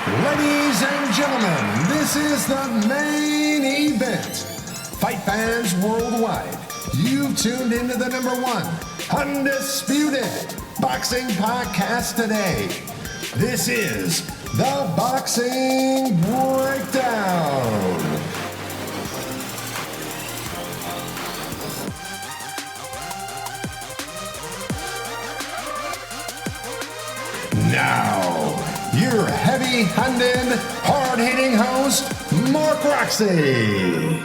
Ladies and gentlemen, this is the main event. Fight fans worldwide, you've tuned into the #1 undisputed boxing podcast today. This is the Boxing Breakdown. Now, your heavy-handed, hard-hitting host, Mark Roxey.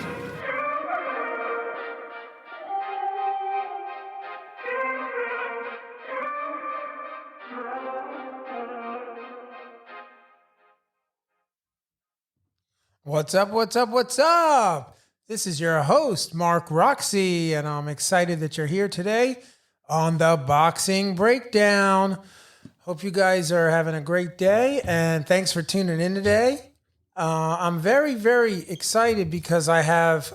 What's up, what's up, what's up? This is your host, Mark Roxey, and I'm excited that you're here today on the Boxing Breakdown. Hope you guys are having a great day, and thanks for tuning in today. I'm very, very excited because I have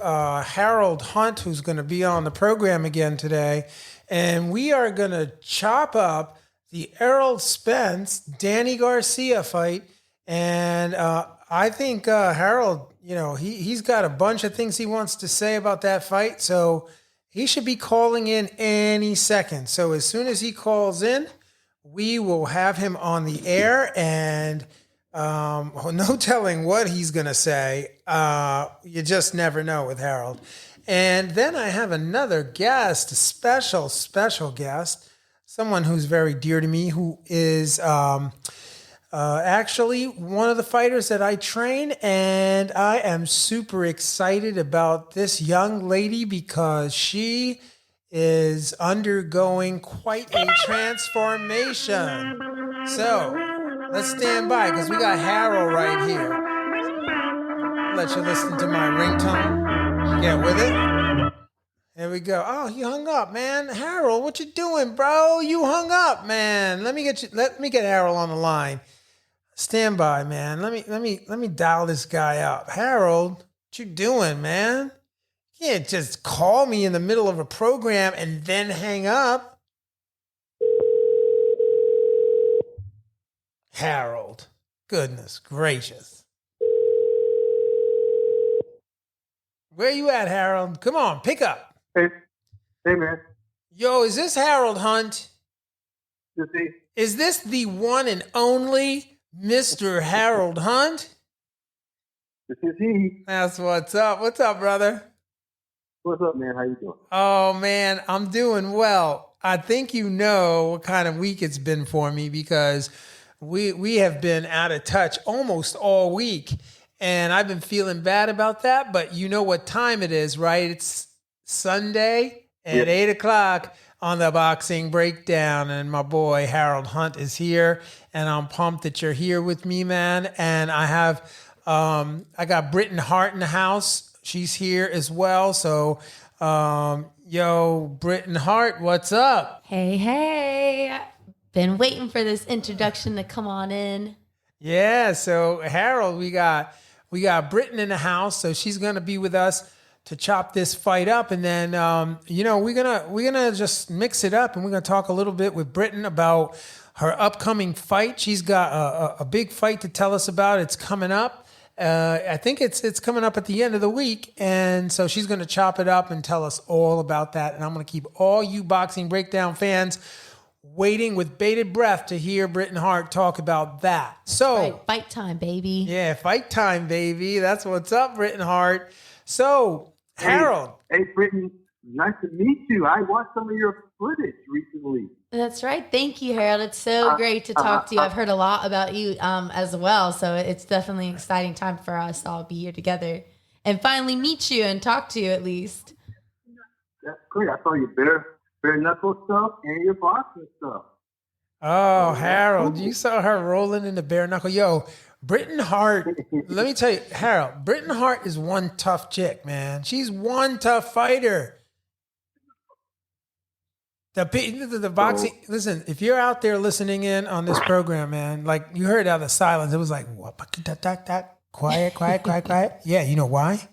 Harold Hunt, who's going to be on the program again today, and we are going to chop up the Errol Spence Danny Garcia fight. And I think Harold, he's got a bunch of things he wants to say about that fight, so he should be calling in any second. So as soon as he calls in, we will have him on the air, and no telling what he's going to say. You just never know with Harold. And then I have another guest, a special guest, someone who's very dear to me, who is actually one of the fighters that I train, and I am super excited about this young lady because she is undergoing quite a transformation. So let's stand by because we got Harold right here. Let you listen to my ringtone. Get with it. There we go. Oh, you hung up, man. Harold, what you doing, bro? You hung up, man. Let me get Harold on the line. Stand by, man. Let me dial this guy up. Harold, what you doing, man? You can't just call me in the middle of a program and then hang up. Harold, goodness gracious. Where you at, Harold? Come on, pick up. Hey, man. Yo, is this Harold Hunt? Is this the one and only Mr. Harold Hunt? This is he. That's what's up. What's up, brother? What's up, man? How you doing? Oh, man, I'm doing well. I think you know what kind of week it's been for me because we have been out of touch almost all week, and I've been feeling bad about that, but you know what time it is, right? It's Sunday at 8 o'clock on the Boxing Breakdown, and my boy Harold Hunt is here, and I'm pumped that you're here with me, man. And I have I got Britton Hart in the house. She's here as well. So, yo, Britton Hart, what's up? Hey. Been waiting for this introduction to come on in. Yeah, so Harold, we got Britton in the house, so she's gonna be with us to chop this fight up, and then we're gonna just mix it up, and we're gonna talk a little bit with Britton about her upcoming fight. She's got a big fight to tell us about. It's coming up. I think it's coming up at the end of the week, and so she's going to chop it up and tell us all about that. And I'm going to keep all you Boxing Breakdown fans waiting with bated breath to hear Britton Hart talk about that. So, right, fight time, baby. Yeah, fight time, baby. That's what's up, Britton Hart. So, Harold. Hey, Britton, nice to meet you. I watched some of your footage recently. That's right. Thank you, Harold. It's so great to talk to you. I've heard a lot about you as well, so it's definitely an exciting time for us to all be here together and finally meet you and talk to you at least. That's great. I saw your bare knuckle stuff and your boxing stuff. Oh, Harold, you saw her rolling in the bare knuckle. Yo, Britton Hart, let me tell you, Harold, Britton Hart is one tough chick, man. She's one tough fighter. The boxing, listen, if you're out there listening in on this program, man, like you heard out of the silence, it was like, what? Quiet. Yeah, you know why?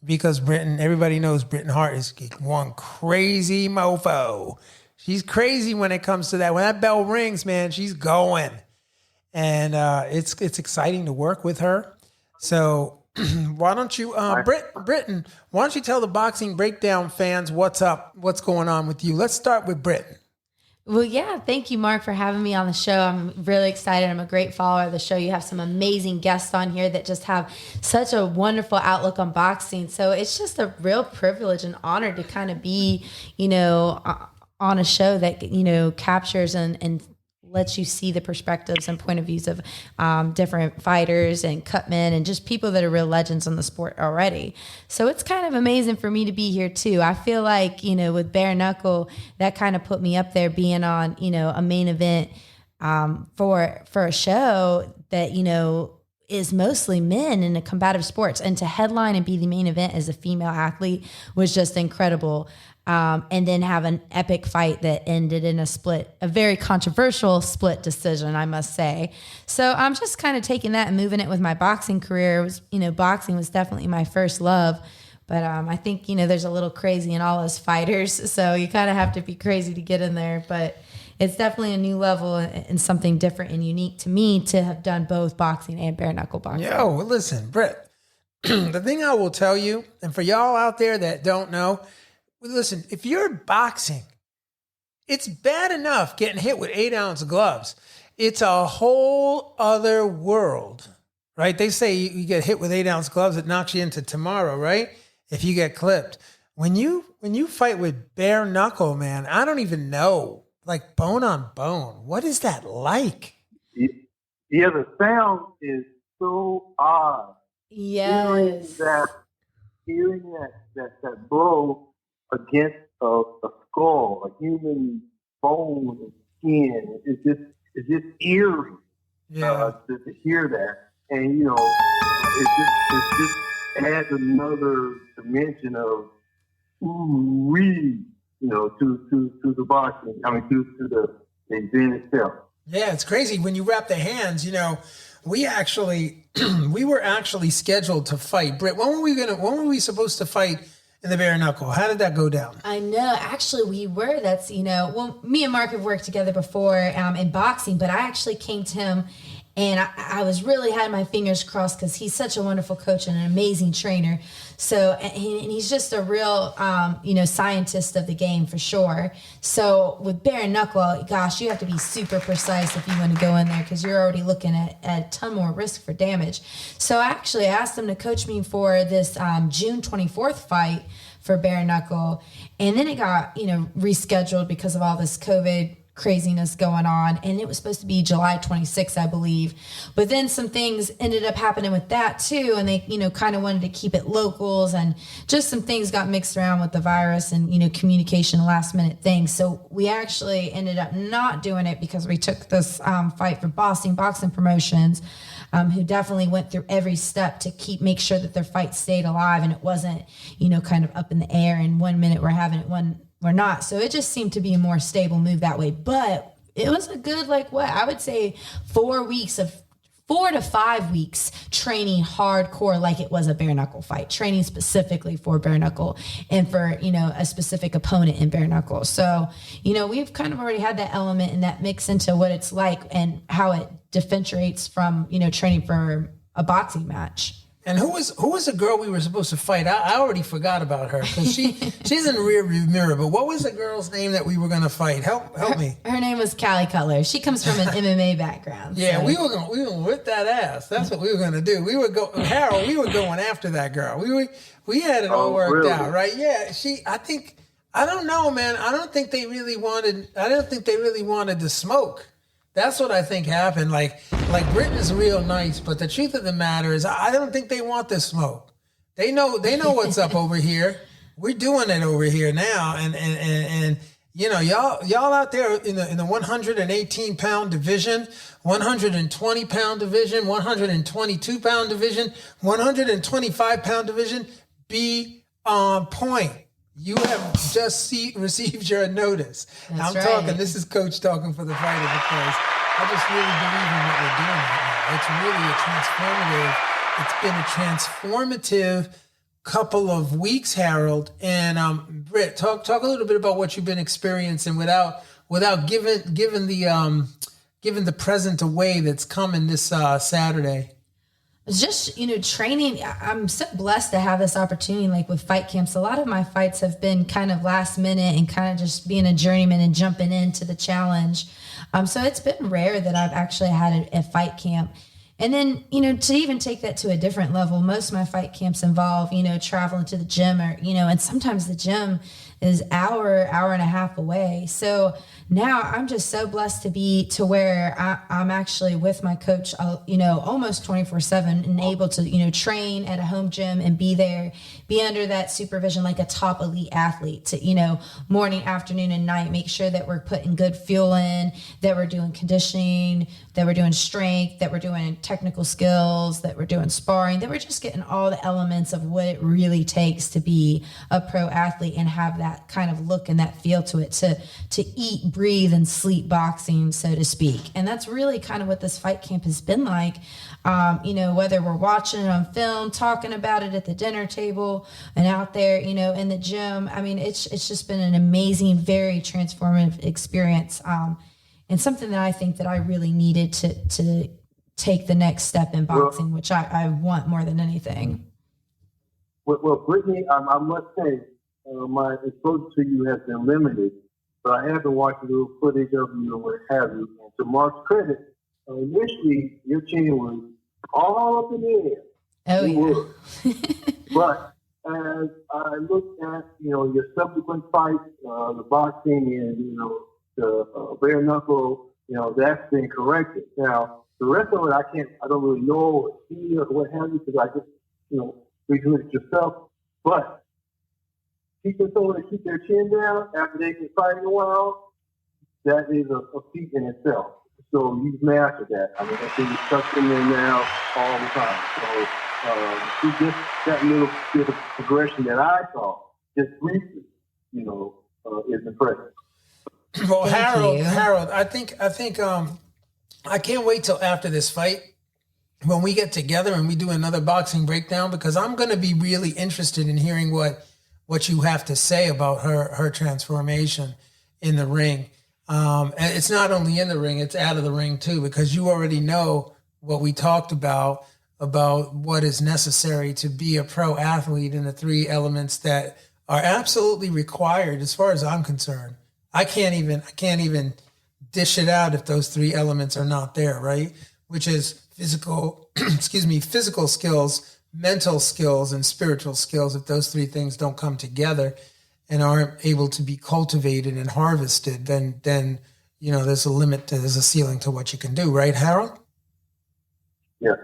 Because everybody knows Britton Hart is one crazy mofo. She's crazy when it comes to that. When that bell rings, man, she's going. and it's exciting to work with her. So why don't you, Britton, why don't you tell the Boxing Breakdown fans what's up, what's going on with you? Let's start with Britton. Well, yeah, thank you, Mark, for having me on the show. I'm really excited. I'm a great follower of the show. You have some amazing guests on here that just have such a wonderful outlook on boxing. So it's just a real privilege and honor to kind of be, on a show that, captures and lets you see the perspectives and point of views of different fighters and cutmen and just people that are real legends on the sport already. So it's kind of amazing for me to be here too. I feel like, with Bare Knuckle, that kind of put me up there being on, a main event for a show that, is mostly men in the combative sports, and to headline and be the main event as a female athlete was just incredible. And then have an epic fight that ended in a very controversial split decision, I must say. So I'm just kind of taking that and moving it with my boxing career. It was, boxing was definitely my first love, but I think, there's a little crazy in all us fighters. So you kind of have to be crazy to get in there, but it's definitely a new level and something different and unique to me to have done both boxing and bare knuckle boxing. Yo, listen, Britt, the thing I will tell you, and for y'all out there that don't know, listen, if you're boxing, it's bad enough getting hit with 8-ounce gloves. It's a whole other world, right? They say you get hit with 8-ounce gloves, it knocks you into tomorrow, right? If you get clipped. When you fight with bare knuckle, man, I don't even know, like bone on bone. What is that like? Yeah, the sound is so odd. Yes. Hearing that blow against a skull, a human bone and skin. It's just eerie. Yeah. To hear that, and it just adds another dimension of to the boxing. I mean, to the event itself. Yeah, it's crazy when you wrap the hands. We were actually scheduled to fight. Britt, when were we supposed to fight in the bare knuckle? How did that go down? I know. Actually, we were. That's, me and Mark have worked together before in boxing, but I actually came to him and I was really had my fingers crossed because he's such a wonderful coach and an amazing trainer. So, and he's just a real, scientist of the game for sure. So with bare knuckle, gosh, you have to be super precise if you want to go in there because you're already looking at a ton more risk for damage. So I actually asked him to coach me for this June 24th fight for bare knuckle. And then it got, rescheduled because of all this COVID craziness going on, and it was supposed to be July 26th, I believe, but then some things ended up happening with that too, and they kind of wanted to keep it locals, and just some things got mixed around with the virus and communication, last minute things. So we actually ended up not doing it because we took this fight for Boston Boxing Promotions, who definitely went through every step to make sure that their fight stayed alive and it wasn't kind of up in the air and 1 minute we're having it, we're not. So it just seemed to be a more stable move that way. But it was a good, I would say 4 to 5 weeks training hardcore like it was a bare knuckle fight, training specifically for bare knuckle and for, a specific opponent in bare knuckle. So, we've kind of already had that element and that mix into what it's like and how it differentiates from, training for a boxing match. And who was the girl we were supposed to fight? I already forgot about her because she's in the rearview mirror. But what was the girl's name that we were going to fight? Help me. Her name was Callie Cutler. She comes from an MMA background. Yeah, so. we were going to whip that ass. That's what we were going to do. Harold, we were going after that girl. We had it all worked out, right? Yeah, I don't know, man. I don't think they really wanted to smoke. That's what I think happened. Like Britain is real nice, but the truth of the matter is I don't think they want the smoke. They know what's up over here. We're doing it over here now. And y'all out there in the 118 pound division, 120 pound division, 122 pound division, 125 pound division, be on point. You have just received your notice. That's I'm talking, this is Coach talking for the fighter because I just really believe in what we're doing right now. It's been a transformative couple of weeks, Harold. And Britt, talk a little bit about what you've been experiencing without giving the giving the present away that's coming this Saturday? It's just, training. I'm so blessed to have this opportunity, like with fight camps. A lot of my fights have been kind of last minute and kind of just being a journeyman and jumping into the challenge. So it's been rare that I've actually had a fight camp. And then, to even take that to a different level, most of my fight camps involve, traveling to the gym and sometimes the gym is hour and a half away. So now I'm just so blessed to be to where I'm actually with my coach, almost 24/7 and able to, train at a home gym and be there, be under that supervision like a top elite athlete to, morning, afternoon, and night, make sure that we're putting good fuel in, that we're doing conditioning, that we're doing strength, that we're doing technical skills, that we're doing sparring, that we're just getting all the elements of what it really takes to be a pro athlete and have that kind of look and that feel to it, to eat, breathe, and sleep boxing, so to speak. And that's really kind of what this fight camp has been like. Whether we're watching it on film, talking about it at the dinner table, and out there, in the gym. I mean, it's just been an amazing, very transformative experience, and something that I think that I really needed to take the next step in boxing, which I want more than anything. Well, Brittany, I must say, my exposure to you has been limited, but I have been watching a little footage of you and what have you. And to Mark's credit, initially your chin was all up in the air. Oh, yeah. But as I looked at, your subsequent fights, the boxing and, the bare knuckle, that's been corrected. Now, the rest of it, I don't really know or see or what have you, because I just, redo it yourself. But teaching someone to keep their chin down after they've been fighting a while, that is a feat in itself. So you've mastered that. I mean, that thing is stuck in there now all the time. So just that little bit of progression that I saw, just briefly, is impressive. Well, Harold, I think I can't wait till after this fight when we get together and we do another boxing breakdown, because I'm going to be really interested in hearing what you have to say about her transformation in the ring. And it's not only in the ring, it's out of the ring too, because you already know what we talked about what is necessary to be a pro athlete and the three elements that are absolutely required as far as I'm concerned. I can't even dish it out if those three elements are not there, right? Which is physical skills, mental skills, and spiritual skills. If those three things don't come together and aren't able to be cultivated and harvested, then there's a limit, there's a ceiling to what you can do, right, Harold? Yeah.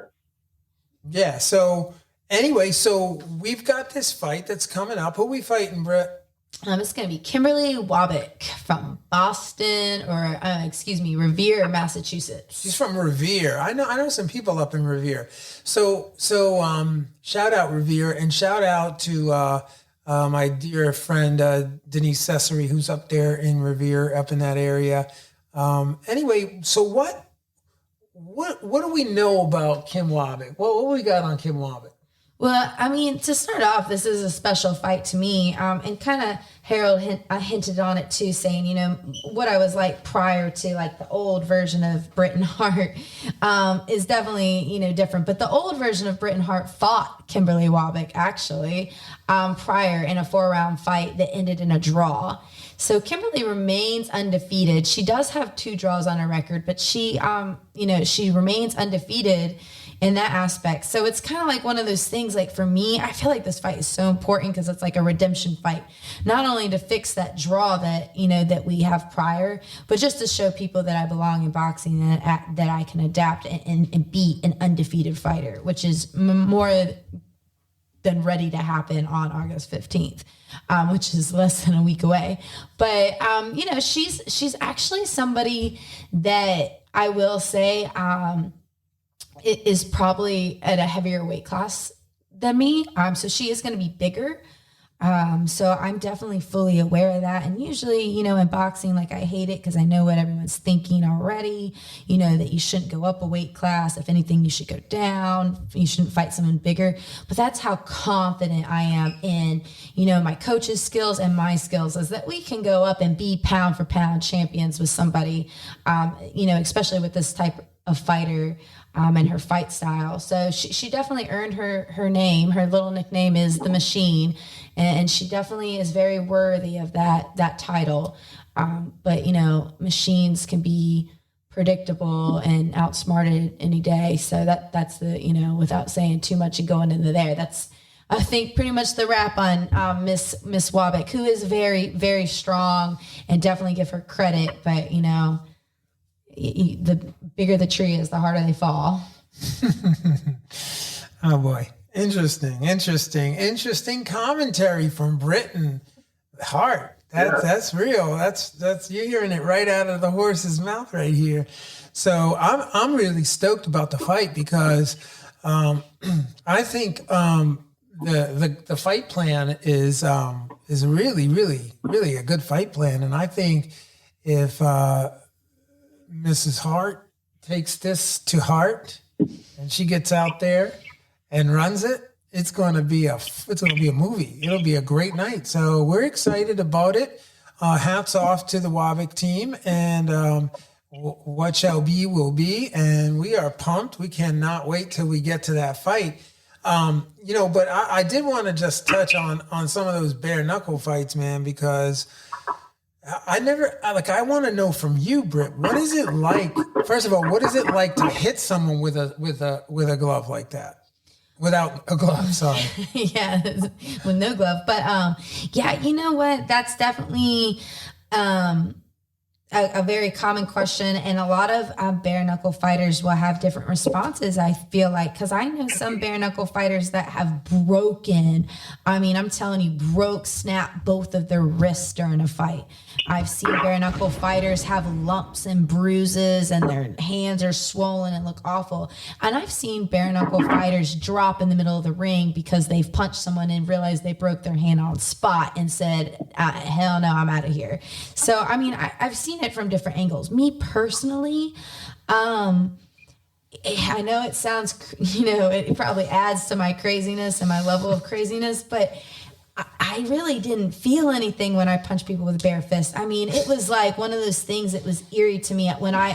Yeah. So anyway, so we've got this fight that's coming up. Who are we fighting, Brett? It's going to be Kimberly Wabik from Revere, Massachusetts. She's from Revere. I know some people up in Revere. So shout out Revere, and shout out to my dear friend Denise Cesare, who's up there in Revere, up in that area. Anyway, so what do we know about Kim Wabik? What we got on Kim Wabik? Well, I mean, to start off, this is a special fight to me. And kind of Harold hinted on it too, saying, what I was like prior to like the old version of Britt and Hart is definitely, different. But the old version of Britt and Hart fought Kimberly Wabik actually prior in a 4-round fight that ended in a draw. So Kimberly remains undefeated. She does have 2 draws on her record, but she remains undefeated in that aspect. So it's kind of like one of those things, like for me, I feel like this fight is so important because it's like a redemption fight, not only to fix that draw that, that we have prior, but just to show people that I belong in boxing and that I can adapt and beat an undefeated fighter, which is more than ready to happen on August 15th, which is less than a week away. But, she's actually somebody that I will say, it is probably at a heavier weight class than me. So she is going to be bigger. So I'm definitely fully aware of that. And usually, in boxing, like I hate it because I know what everyone's thinking already, that you shouldn't go up a weight class. If anything, you should go down. You shouldn't fight someone bigger. But that's how confident I am in, my coach's skills and my skills, is that we can go up and be pound for pound champions with somebody, especially with this type of fighter. And her fight style. So she definitely earned her name. Her little nickname is the Machine, and she definitely is very worthy of that title. But machines can be predictable and outsmarted any day. So that's the without saying too much and going into there. That's, I think, pretty much the wrap on Miss Wabik, who is very, very strong, and definitely give her credit. But the bigger the tree is, the harder they fall. Oh boy. Interesting commentary from Britain. Hart. That's real. That's you're hearing it right out of the horse's mouth right here. So I'm really stoked about the fight because I think the fight plan is really, really, really a good fight plan. And I think if Mrs. Hart takes this to heart and she gets out there and runs it, it's going to be a movie. It'll be a great night. So we're excited about it. Hats off to the Wabik team, and what shall be will be. And we are pumped. We cannot wait till we get to that fight. But I did want to just touch on some of those bare knuckle fights, man, because I want to know from you, Britt, what is it like? First of all, what is it like to hit someone with a glove like that? Without a glove, sorry. Yeah, with no glove. But you know what? That's definitely a very common question, and a lot of bare knuckle fighters will have different responses, I feel like, because I know some bare knuckle fighters that have broken, I'm telling you, snap both of their wrists during a fight. I've seen bare knuckle fighters have lumps and bruises, and their hands are swollen and look awful. And I've seen bare knuckle fighters drop in the middle of the ring because they've punched someone and realized they broke their hand on spot and said, hell no, I'm out of here. So, I've seen it from different angles. Me personally, I know it sounds, it probably adds to my craziness and my level of craziness, but I really didn't feel anything when I punched people with bare fists. It was like one of those things that was eerie to me. When I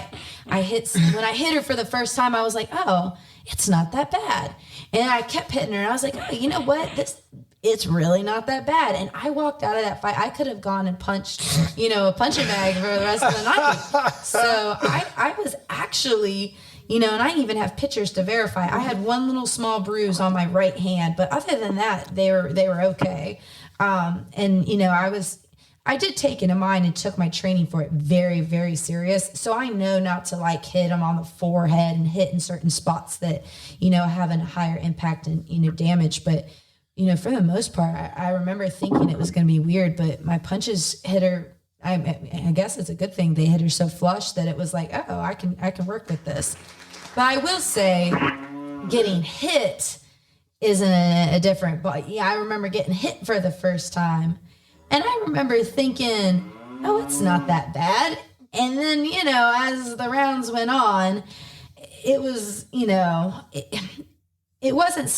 hit her for the first time, I was like, oh, it's not that bad. And I kept hitting her, and I was like, oh, you know what? It's really not that bad. And I walked out of that fight. I could have gone and punched, a punching bag for the rest of the night. So I was actually, and I even have pictures to verify. I had one little small bruise on my right hand, but other than that, they were okay. I did take it in mind and took my training for it very, very serious. So I know not to hit them on the forehead and hit in certain spots that, have a higher impact and, damage. But, for the most part, I remember thinking it was going to be weird, but my punches hit her. I guess it's a good thing they hit her so flush that it was like, oh, I can work with this. But I will say, getting hit isn't a different. But yeah, I remember getting hit for the first time, and I remember thinking, oh, it's not that bad. And then as the rounds went on, it was it wasn't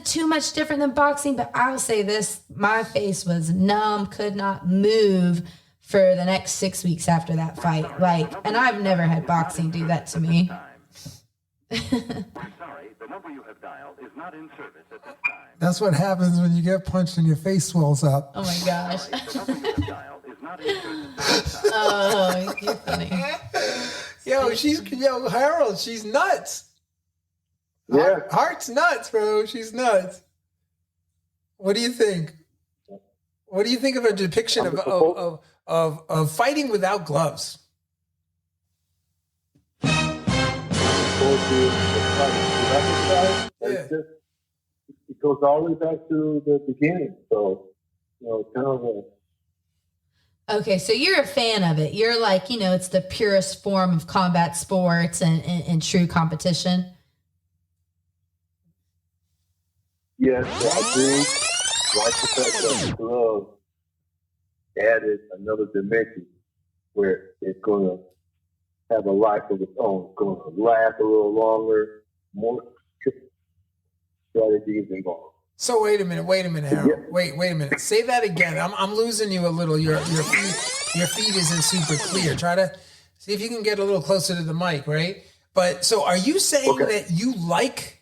too much different than boxing. But I'll say this: my face was numb, could not move for the next 6 weeks after that fight. And I've never had boxing do that to me. We're sorry, the number you have dialed is not in service at this time. That's what happens when you get punched and your face swells up. Oh my gosh. Sorry, the number you have dialed is not in service at this time. Oh, you're funny. Harold, she's nuts. Yeah. Hart's nuts, bro. She's nuts. What do you think? What do you think of a depiction of fighting without gloves? It goes all the way back to the beginning. So, kind of Okay, so you're a fan of it. You're like, it's the purest form of combat sports and true competition. yes, I like the fact that the glove added another dimension where it's going to have a life of its own. It's going to last a little longer, more strategies involved. So wait a minute, Harold. Yeah. Wait a minute. Say that again. I'm losing you a little. Your feed isn't super clear. Try to see if you can get a little closer to the mic, right? But so are you saying that you like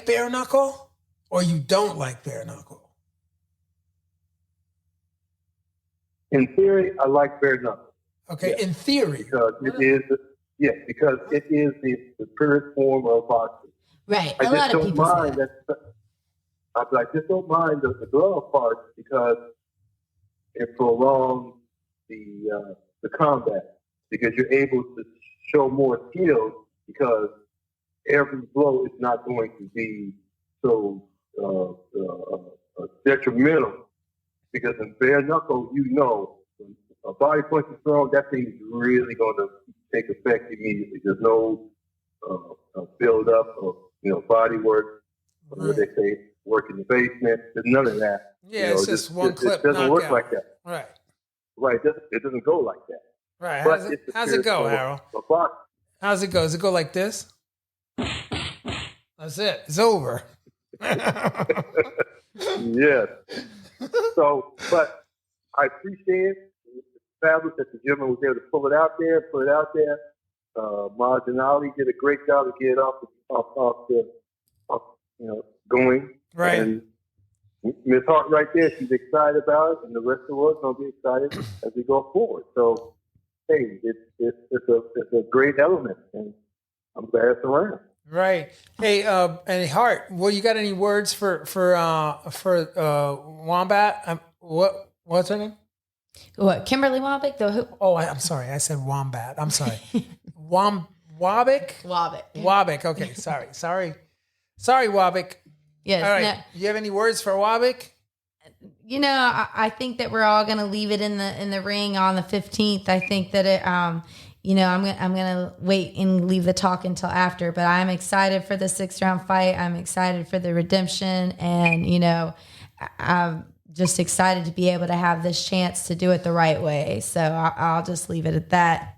bare knuckle or you don't like bare knuckle? In theory, I like bare knuckle. Okay, in theory. Because it is the purest form of boxing. Right. I just don't mind the glove part because it prolongs the combat, because you're able to show more skills because every blow is not going to be so detrimental. Because in bare knuckle, when a body punch is thrown, that thing is really going to take effect immediately. There's no build up of body work. What they say, work in the basement. There's none of that. Yeah, it's just one clip. It doesn't work like that. Right. Right. It doesn't go like that. Right. How's it go, Harold? How's it go? Does it go like this? That's it. It's over. Yes. So, but I appreciate it. It's fabulous that the gentleman was able to pull it out there. Marginality did a great job to get it off going. Right. And Ms. Hart right there, she's excited about it, and the rest of us going to be excited as we go forward. So, hey, it's a great element, and I'm glad it's around. Right. Hey, and Hart, well, you got any words for Wombat? What's her name? What, Kimberly Wabik? I'm sorry. I said Wombat. I'm sorry. Wabik? Wabik. Okay. Sorry, Wabik. Yes. All right. No, you have any words for Wabik? I think that we're all going to leave it in the ring on the 15th. I think that it, I'm gonna wait and leave the talk until after. But I'm excited for the 6-round fight. I'm excited for the redemption, and I'm just excited to be able to have this chance to do it the right way. So I'll just leave it at that.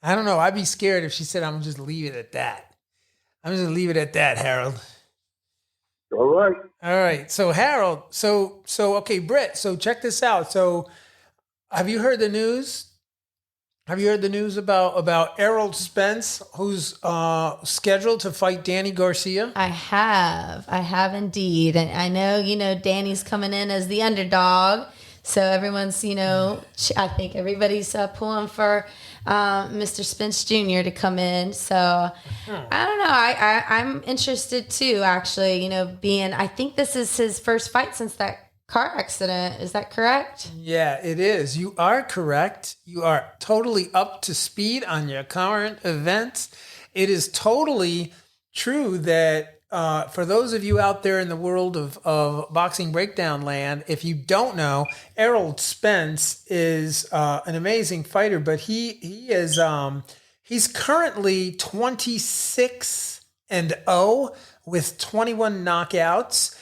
I don't know. I'd be scared if she said, "I'm just leave it at that." I'm just gonna leave it at that, Harold. All right. So Harold, okay, Britt. So check this out. So, have you heard the news? Have you heard the news about Errol Spence, who's scheduled to fight Danny Garcia? I have indeed, and I know Danny's coming in as the underdog. So everyone's, I think everybody's pulling for Mr. Spence Jr. to come in. So I don't know. I'm interested too, actually, I think this is his first fight since that car accident. Is that correct? Yeah, it is. You are correct. You are totally up to speed on your current events. It is totally true that for those of you out there in the world of boxing breakdown land, if you don't know, Errol Spence is an amazing fighter, but he is he's currently 26-0 with 21 knockouts.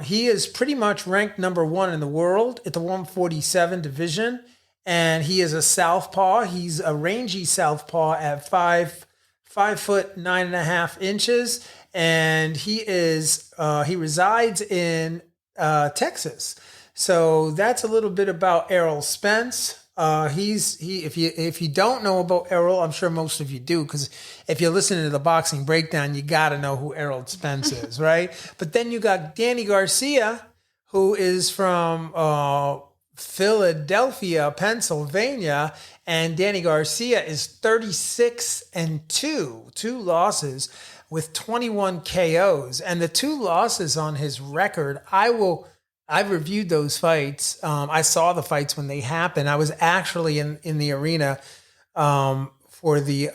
He is pretty much ranked number 1 in the world at the 147 division, and he is a southpaw. He's a rangy southpaw at 5 foot 9.5 inches. And he resides in Texas. So that's a little bit about Errol Spence. If you don't know about Errol, I'm sure most of you do, because if you're listening to the Boxing Breakdown, you got to know who Errol Spence is, right? But then you got Danny Garcia, who is from Philadelphia, Pennsylvania, and Danny Garcia is 36-2, 2 losses with 21 KOs, and the 2 losses on his record. I've reviewed those fights. I saw the fights when they happened. I was actually in the arena for the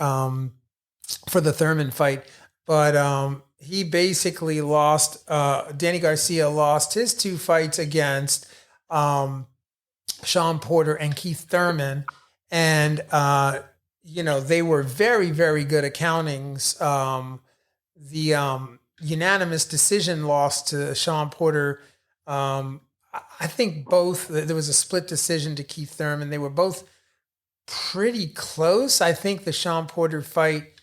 Thurman fight, but he basically lost. Danny Garcia lost his 2 fights against Sean Porter and Keith Thurman, and they were very, very good accountings. unanimous decision loss to Sean Porter. I think both, there was a split decision to Keith Thurman. They were both pretty close. I think the Sean Porter fight,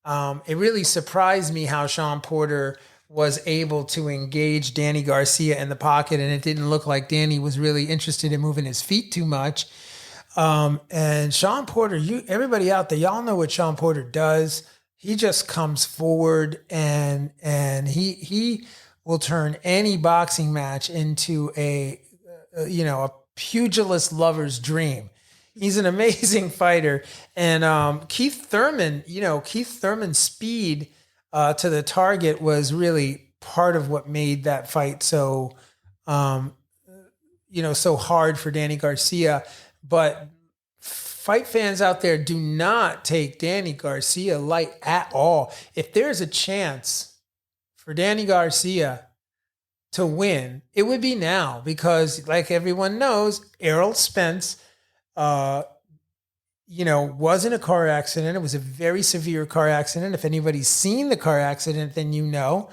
it really surprised me how Sean Porter was able to engage Danny Garcia in the pocket, and it didn't look like Danny was really interested in moving his feet too much. And Sean Porter, everybody out there, y'all know what Sean Porter does. He just comes forward and he will turn any boxing match into a pugilist lover's dream. He's an amazing fighter. And Keith Thurman's speed to the target was really part of what made that fight so hard for Danny Garcia. But fight fans out there, do not take Danny Garcia light at all. If there's a chance for Danny Garcia to win, it would be now, because like everyone knows, Errol Spence was in a car accident. It was a very severe car accident. If anybody's seen the car accident, then you know.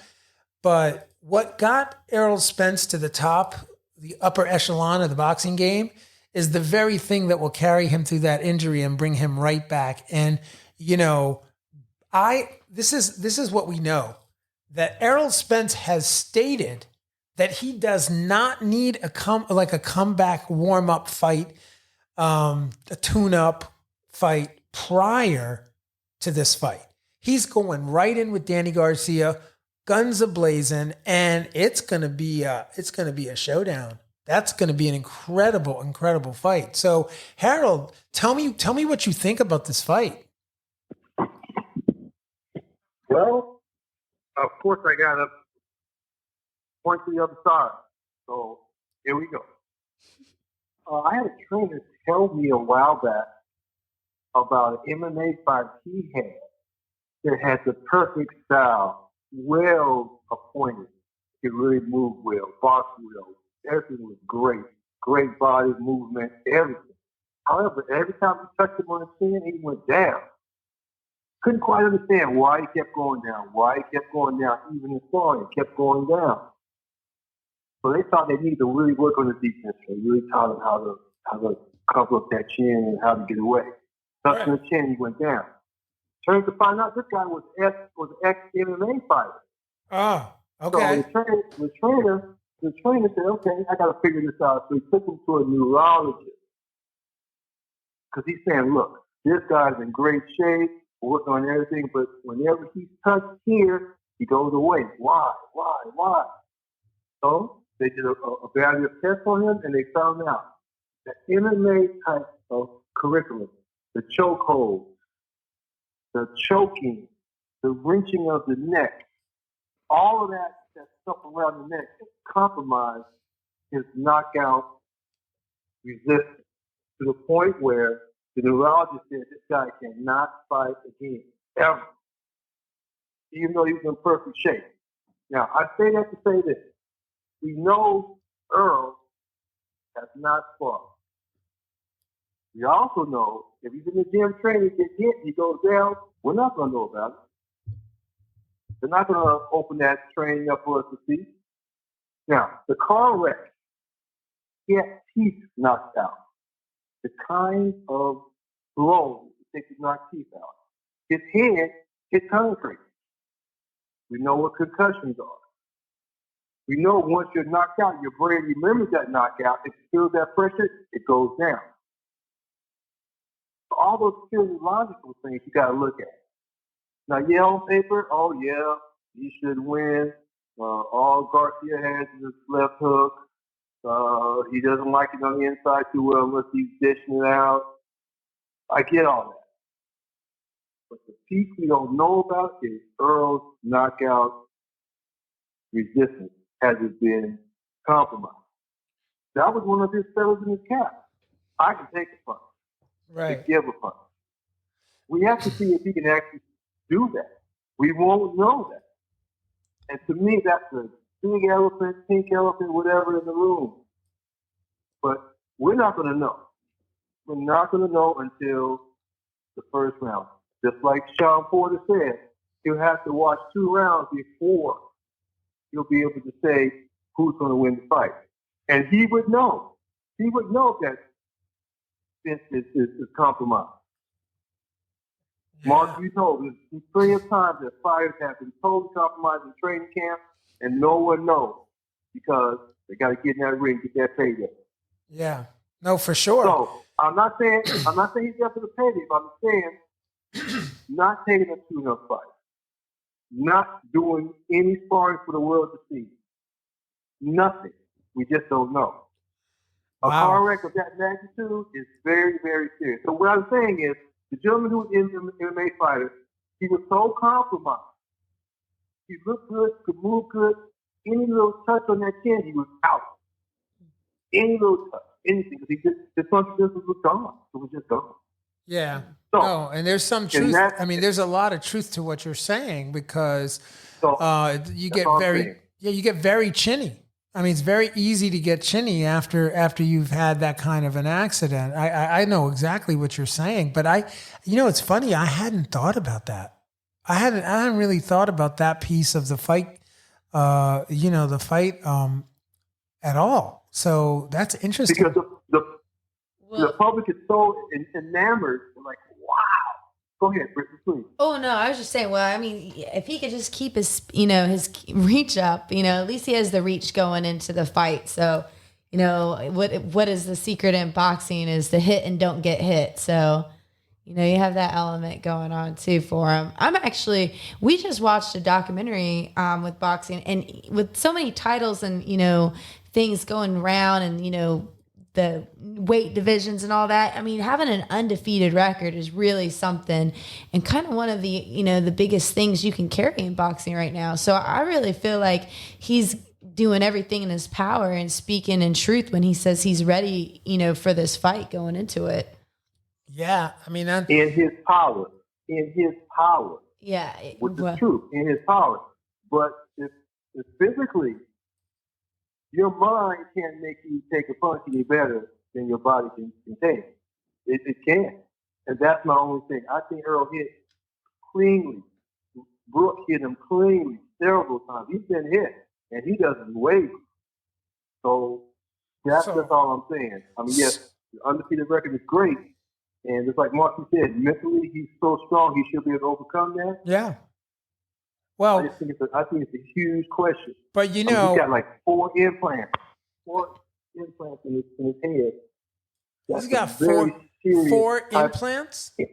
But what got Errol Spence to the top, the upper echelon of the boxing game, is the very thing that will carry him through that injury and bring him right back. And, this is what we know, that Errol Spence has stated that he does not need a comeback warm-up fight, a tune-up fight prior to this fight. He's going right in with Danny Garcia, guns a-blazing, and it's gonna be a showdown. That's going to be an incredible, incredible fight. So, Harold, tell me what you think about this fight. Well, of course, I got to point to the other side. So here we go. I had a trainer tell me a while back about an MMA fight he had that had the perfect style, well appointed, could really move well, box well. Everything was great. Great body movement, everything. However, every time he touched him on the chin, he went down. Couldn't quite understand why he kept going down, even in sparring, he kept going down. So they thought they needed to really work on the defense and really taught him how to cover up that chin and how to get away. Touching the chin, he went down. Turned to find out this guy was an ex-MMA fighter. Oh, okay. So the trainer said, okay, I got to figure this out. So he took him to a neurologist. Because he's saying, look, this guy's in great shape, working on everything, but whenever he's touched here, he goes away. Why? So they did a variety of tests on him, and they found out that MMA type of curriculum, the chokehold, the choking, the wrenching of the neck, all of that stuff around the neck has compromised his knockout resistance to the point where the neurologist said this guy cannot fight again, ever, even though he's in perfect shape. Now, I say that to say this. We know Earl has not fought. We also know if he's in the gym training, gets hit, he goes down, we're not going to know about it. They're not going to open that training up for us to see. Now, the car wreck, he had teeth knocked out. The kind of blow that takes his knocked teeth out. His head hit concrete. We know what concussions are. We know once you're knocked out, your brain remembers that knockout. It feels that pressure, it goes down. So all those physiological things you got to look at. Now, yeah, on paper, oh yeah, he should win. All Garcia has is his left hook. He doesn't like it on the inside too well unless he's dishing it out. I get all that. But the piece we don't know about is Earl's knockout resistance. Has it been compromised? That was one of his feathers in his cap. I can take a punch. Right. To give a punch. We have to see if he can actually do that. We won't know that. And to me, that's a big elephant, pink elephant, whatever in the room. But we're not going to know. We're not going to know until the first round. Just like Sean Porter said, he'll have to watch 2 rounds before he'll be able to say who's going to win the fight. And he would know. He would know that Spence is compromised. Yeah. Mark, you told me plenty of times that fighters have been totally compromised in training camp, and no one knows because they got to get in that ring, get that payday. Yeah. No, for sure. So I'm not saying he's there for the payday, but I'm saying not taking a 2-0 fight, not doing any sparring for the world to see, nothing. We just don't know. A car wreck of that magnitude is very, very serious. So what I'm saying is, the gentleman who is an MMA fighter, he was so compromised. He looked good, could move good. Any little touch on that chin, he was out. Any little touch, anything. Because his punch just was gone. It was just gone. Yeah. So, no, and there's some truth. I mean, there's a lot of truth to what you're saying because you get very chinny. I mean, it's very easy to get chinny after you've had that kind of an accident. I know exactly what you're saying, but it's funny. I hadn't thought about that. I hadn't really thought about that piece of the fight, the fight at all. So that's interesting. Because the public is so enamored, like, wow. Go ahead, Brittany, please. Oh no, I was just saying. Well, I mean, if he could just keep his reach up, at least he has the reach going into the fight. So, what is the secret in boxing is to hit and don't get hit. So, you have that element going on too for him. We just watched a documentary with boxing and with so many titles and things going around and the weight divisions and all that. I mean, having an undefeated record is really something and kind of one of the, the biggest things you can carry in boxing right now. So I really feel like he's doing everything in his power and speaking in truth when he says he's ready, for this fight going into it. Yeah. I mean, in his power. Yeah. With the truth, in his power. But if physically, your mind can't make you take a punch any better than your body can take. It can't. And that's my only thing. I think Errol hit cleanly. Brooke hit him cleanly several times. He's been hit, and he doesn't waver. So that's all I'm saying. I mean, yes, the undefeated record is great. And it's like Mark said, mentally he's so strong he should be able to overcome that. Yeah. Well, I think it's a huge question. But he's got like 4 implants in his head. He's got 4 implants? Yeah.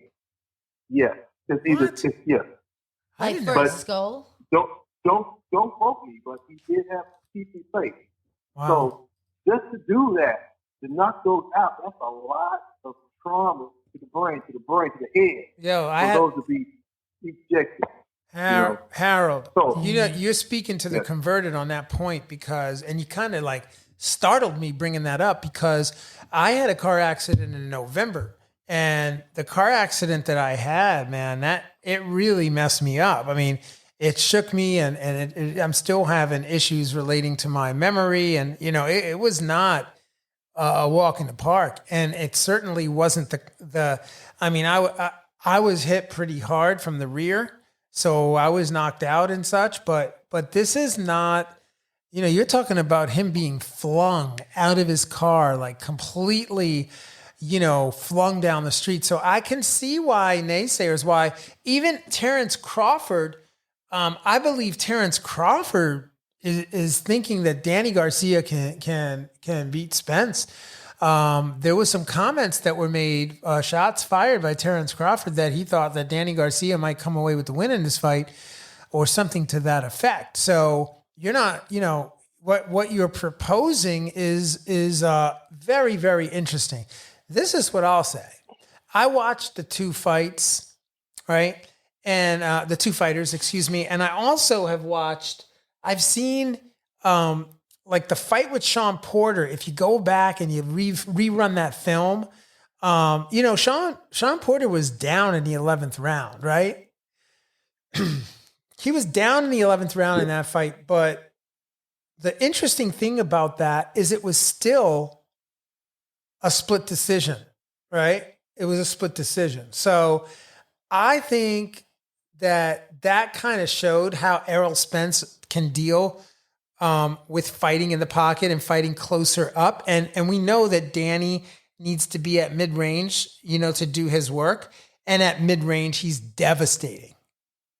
Yeah. Like for his skull? Don't quote me, but he did have PC plate. Wow. So just to do that, to knock those out, that's a lot of trauma to the brain, to the head. Those to be ejected. Harold, so, you're speaking to the converted on that point and you kind of like startled me bringing that up because I had a car accident in November and the car accident that I had, man, it really messed me up. I mean, it shook me and I'm still having issues relating to my memory and, it was not a walk in the park and it certainly wasn't I was hit pretty hard from the rear. So I was knocked out and such, but this is not, you're talking about him being flung out of his car, like completely, flung down the street. So I can see why even Terrence Crawford, I believe Terrence Crawford is thinking that Danny Garcia can beat Spence. There was some comments that were made, shots fired by Terrence Crawford that he thought that Danny Garcia might come away with the win in this fight or something to that effect. So you're not, what you're proposing is very, very interesting. This is what I'll say. I watched the 2 fights, right? And the 2 fighters, excuse me. And I also I've seen, like the fight with Sean Porter, if you go back and you rerun that film, Sean Porter was down in the 11th round, right? He was down in the 11th round in that fight, but the interesting thing about that is it was still a split decision, right? It was a split decision. So I think that kind of showed how Errol Spence can deal with fighting in the pocket and fighting closer up. And we know that Danny needs to be at mid-range, to do his work. And at mid-range, he's devastating.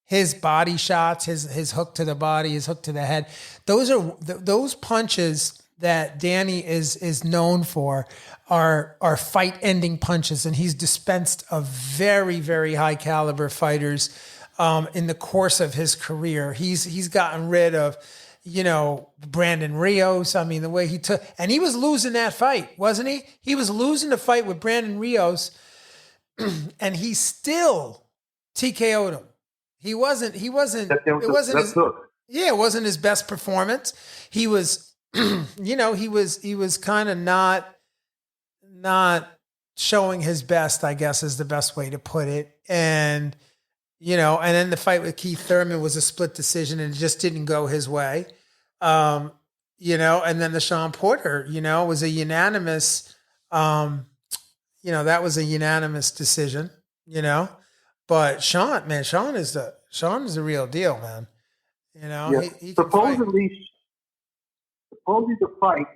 His body shots, his hook to the body, his hook to the head. Those punches that Danny is known for are fight-ending punches. And he's dispensed of very, very high caliber fighters in the course of his career. He's gotten rid of, Brandon Rios. I mean, the way he took, and he was losing that fight, wasn't he? He was losing the fight with Brandon Rios, and he still TKO'd him. It wasn't his best performance. He was, he was kind of not showing his best, I guess is the best way to put it. And, and then the fight with Keith Thurman was a split decision and it just didn't go his way. And then the Sean Porter, was a unanimous, that was a unanimous decision, but Sean is the real deal, man. Yeah. He can supposedly the fight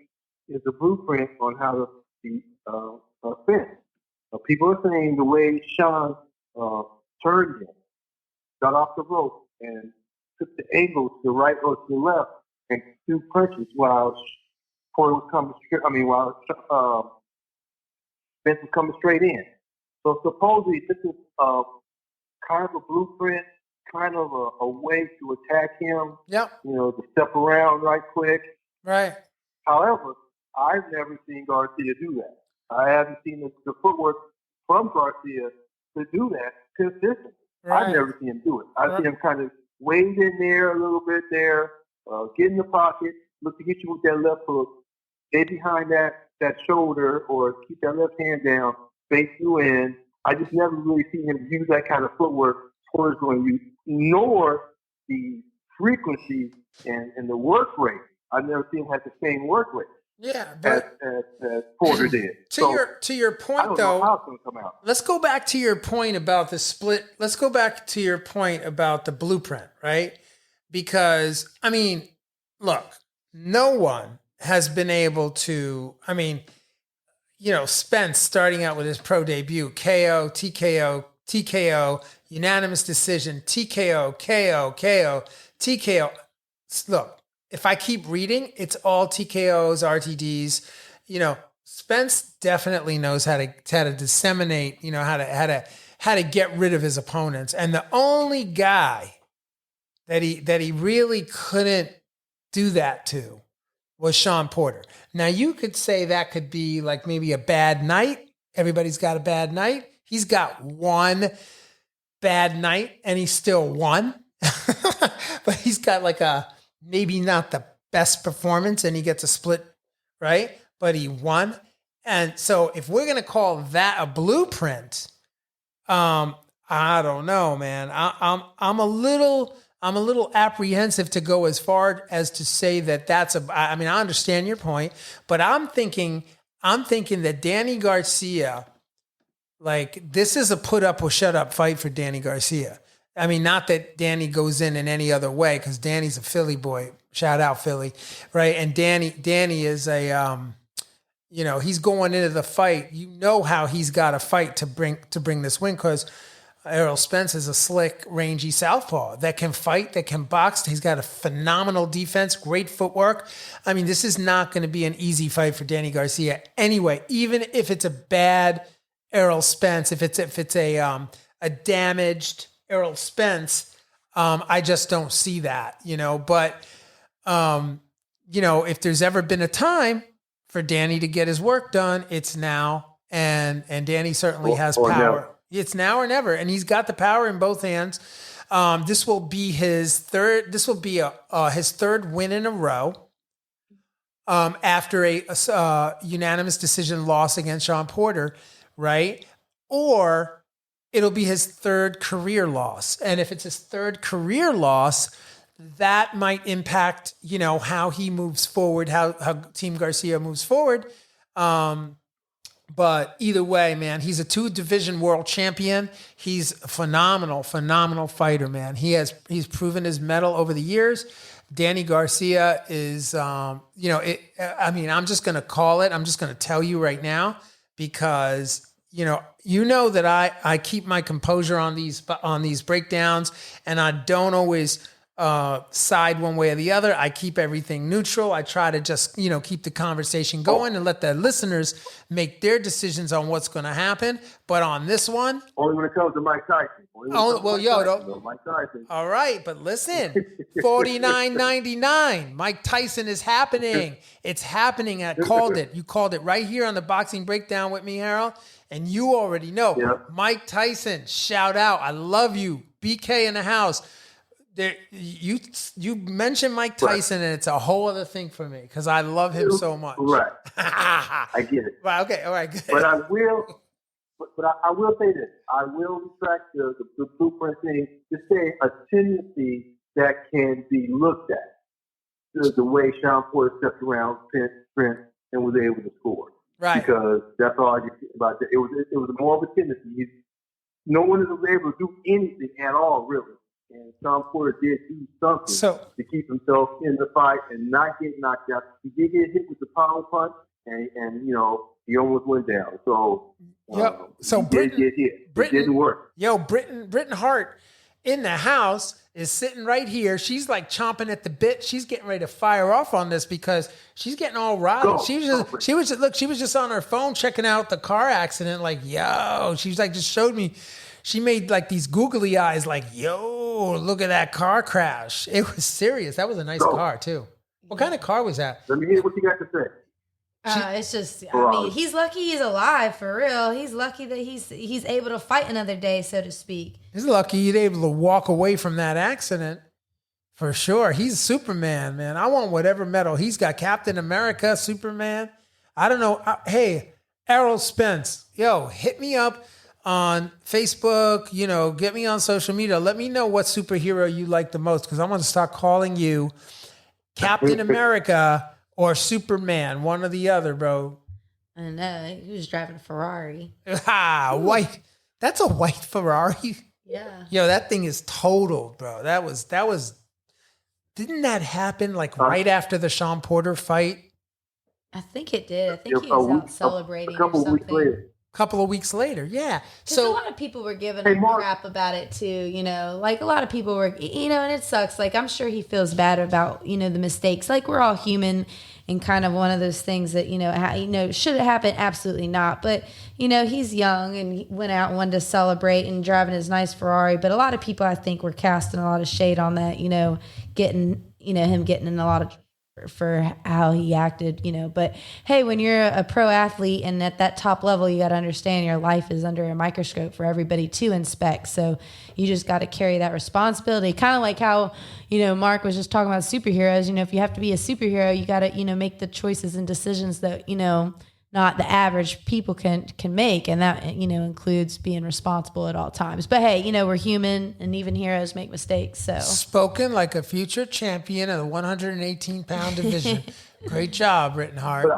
is a blueprint on how to be offense. People are saying the way Sean turned him, got off the rope, and took the angle to the right or to the left, and two punches while Porter was coming straight. While Spence was coming straight in. So supposedly this is kind of a blueprint, kind of a way to attack him. Yep. To step around right quick. Right. However, I've never seen Garcia do that. I haven't seen the footwork from Garcia to do that consistently. Right. I've never seen him do it. I've seen him kind of wade in there a little bit there, get in the pocket, look to hit you with that left hook, stay behind that shoulder or keep that left hand down, face you in. I just never really seen him use that kind of footwork Porter's going to use, nor the frequency and the work rate. I've never seen him have the same work rate. Yeah, but as Porter did. To your point, I don't though, know how it's going to come out. Let's go back to your point about the split. Let's go back to your point about the blueprint, right? Because look, no one has been able to. Spence starting out with his pro debut, KO, TKO, TKO, unanimous decision, TKO, KO, KO, TKO. Look. If I keep reading, it's all TKOs, RTDs. Spence definitely knows how to disseminate. How to get rid of his opponents. And the only guy that he really couldn't do that to was Sean Porter. Now you could say that could be like maybe a bad night. Everybody's got a bad night. He's got one bad night and he still won, but he's got like maybe not the best performance and he gets a split, right? But he won. And so if we're going to call that a blueprint, I don't know, man. I'm a little apprehensive to go as far as to say that that's I understand your point, but I'm thinking that Danny Garcia, like this is a put up or shut up fight for Danny Garcia. Not that Danny goes in any other way, because Danny's a Philly boy. Shout out Philly, right? And Danny is a, he's going into the fight. How he's got to fight to bring this win, because Errol Spence is a slick, rangy southpaw that can fight, that can box. He's got a phenomenal defense, great footwork. This is not going to be an easy fight for Danny Garcia anyway. Even if it's a bad Errol Spence, if it's a damaged Errol Spence, I just don't see that, but, if there's ever been a time for Danny to get his work done, it's now. And Danny certainly has power. Never. It's now or never. And he's got the power in both hands. This will be his third win in a row. After a unanimous decision loss against Sean Porter, right? Or it'll be his third career loss. And if it's his third career loss, that might impact, how he moves forward, how Team Garcia moves forward. But either way, man, he's a 2-division world champion. He's a phenomenal fighter, man. He's proven his mettle over the years. Danny Garcia is, I'm just going to call it. I'm just going to tell you right now because, you know that I keep my composure on these breakdowns, and I don't always side one way or the other. I keep everything neutral. I try to just, keep the conversation going and let the listeners make their decisions on what's going to happen. But on this one, only when it comes to Mike Tyson. Mike Tyson. All right, but listen, $49.99. Mike Tyson is happening. It's happening. I called it. You called it right here on the Boxing Breakdown with me, Harold. And you already know. Yep. Mike Tyson, shout out. I love you. BK in the house. There, you mentioned Mike Tyson, and it's a whole other thing for me because I love him so much. Right. I get it. Right, okay, all right, good. But I will say this. I will retract the blueprint thing to say a tendency that can be looked at. The way Sean Porter stepped around Prince and was able to score. Right. Because that's all I can say about that. It was more of a tendency. No one was able to do anything at all, really. And Sean Porter did do something to keep himself in the fight and not get knocked out. He did get hit with the power punch, and he almost went down. So, so Britain did get hit. It didn't work. Britain Hart in the house is sitting right here. She's like chomping at the bit. She's getting ready to fire off on this because she's getting all riled. She was just on her phone checking out the car accident. Like, yo, she's like, just showed me. She made like these googly eyes, like, yo, look at that car crash. It was serious. That was a nice car too. What kind of car was that? Let me hear what you got to say. It's just, he's lucky he's alive, for real. He's lucky that he's able to fight another day, so to speak. He's lucky he's able to walk away from that accident, for sure. He's Superman, man. I want whatever medal he's got. Captain America, Superman. I don't know. Hey, Errol Spence, yo, hit me up on Facebook, get me on social media. Let me know what superhero you like the most because I'm going to start calling you Captain America or Superman, one or the other, bro. I know. He was driving a Ferrari. White. That's a white Ferrari. Yeah. Yo, that thing is totaled, bro. That was. Didn't that happen like right after the Sean Porter fight? I think it did. I think he was out celebrating or something. Couple of weeks later, yeah. So a lot of people were giving him crap about it too, like a lot of people were, and it sucks. Like I'm sure he feels bad about, the mistakes. Like we're all human and kind of one of those things that, should it happen? Absolutely not. But, he's young and he went out and wanted to celebrate and driving his nice Ferrari. But a lot of people, I think, were casting a lot of shade on that, him getting in a lot of for how he acted, but hey, when you're a pro athlete and at that top level, you got to understand your life is under a microscope for everybody to inspect. So you just got to carry that responsibility. Kind of like how, Mark was just talking about superheroes, if you have to be a superhero, you got to, make the choices and decisions that, not the average people can make. And that, includes being responsible at all times. But hey, we're human and even heroes make mistakes. So spoken like a future champion of the 118-pound division. Great job, Britain Hart.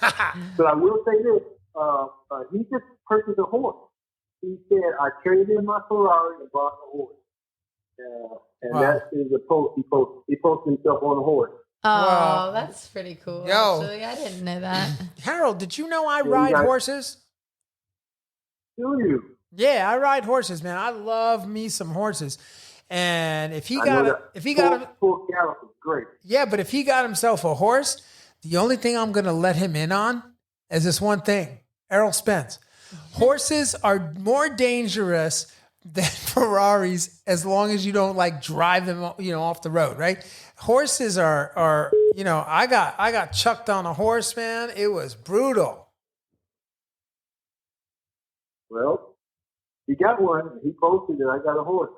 But I will say this. He just purchased a horse. He said, I traded in my Ferrari and bought a horse. That is a post. He posted himself on a horse. Oh, wow. That's pretty cool. Yo, actually. I didn't know that. Harold, did you know I ride horses? Do you? Yeah, I ride horses, man. I love me some horses. And if he got full gallop is great. Yeah, but if he got himself a horse, the only thing I'm going to let him in on is this one thing. Errol Spence. Horses are more dangerous than Ferraris as long as you don't like drive them, off the road, right? Horses are I got chucked on a horse, man. It was brutal. Well, he got one. He posted it. I got a horse.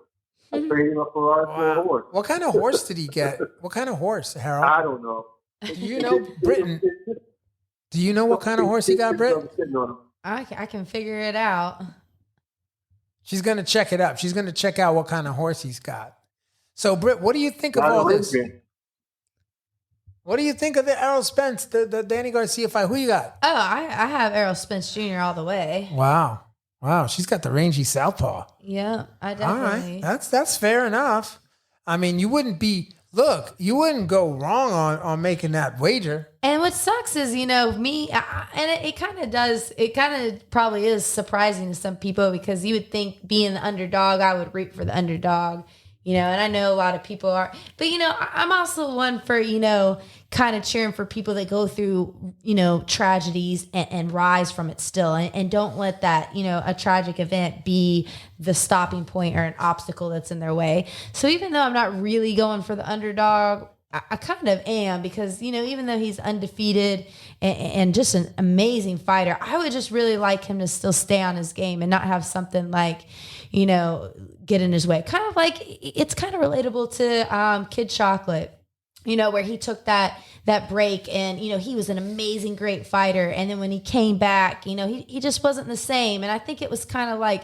I traded a Ferrari for a horse. What kind of horse did he get? What kind of horse, Harold? I don't know. Do you know, Britain? Do you know what kind of horse he got, Britt? I can figure it out. She's going to check it up. She's going to check out what kind of horse he's got. So, Britt, what do you think of all this? What do you think of the Errol Spence, the Danny Garcia fight? Who you got? Oh, I have Errol Spence Jr. all the way. Wow. She's got the rangy southpaw. Yeah, I All definitely. right, that's fair enough. I mean, you wouldn't go wrong on making that wager. And what sucks is, and it kind of probably is surprising to some people because you would think being the underdog, I would root for the underdog, and I know a lot of people are, but I'm also one for, kind of cheering for people that go through, tragedies and rise from it still. And don't let that, a tragic event be the stopping point or an obstacle that's in their way. So even though I'm not really going for the underdog, I kind of am because, even though he's undefeated and just an amazing fighter, I would just really like him to still stay on his game and not have something like, get in his way. Kind of like, it's kind of relatable to Kid Chocolate, where he took that break and, he was an amazing, great fighter. And then when he came back, he just wasn't the same. And I think it was kind of like,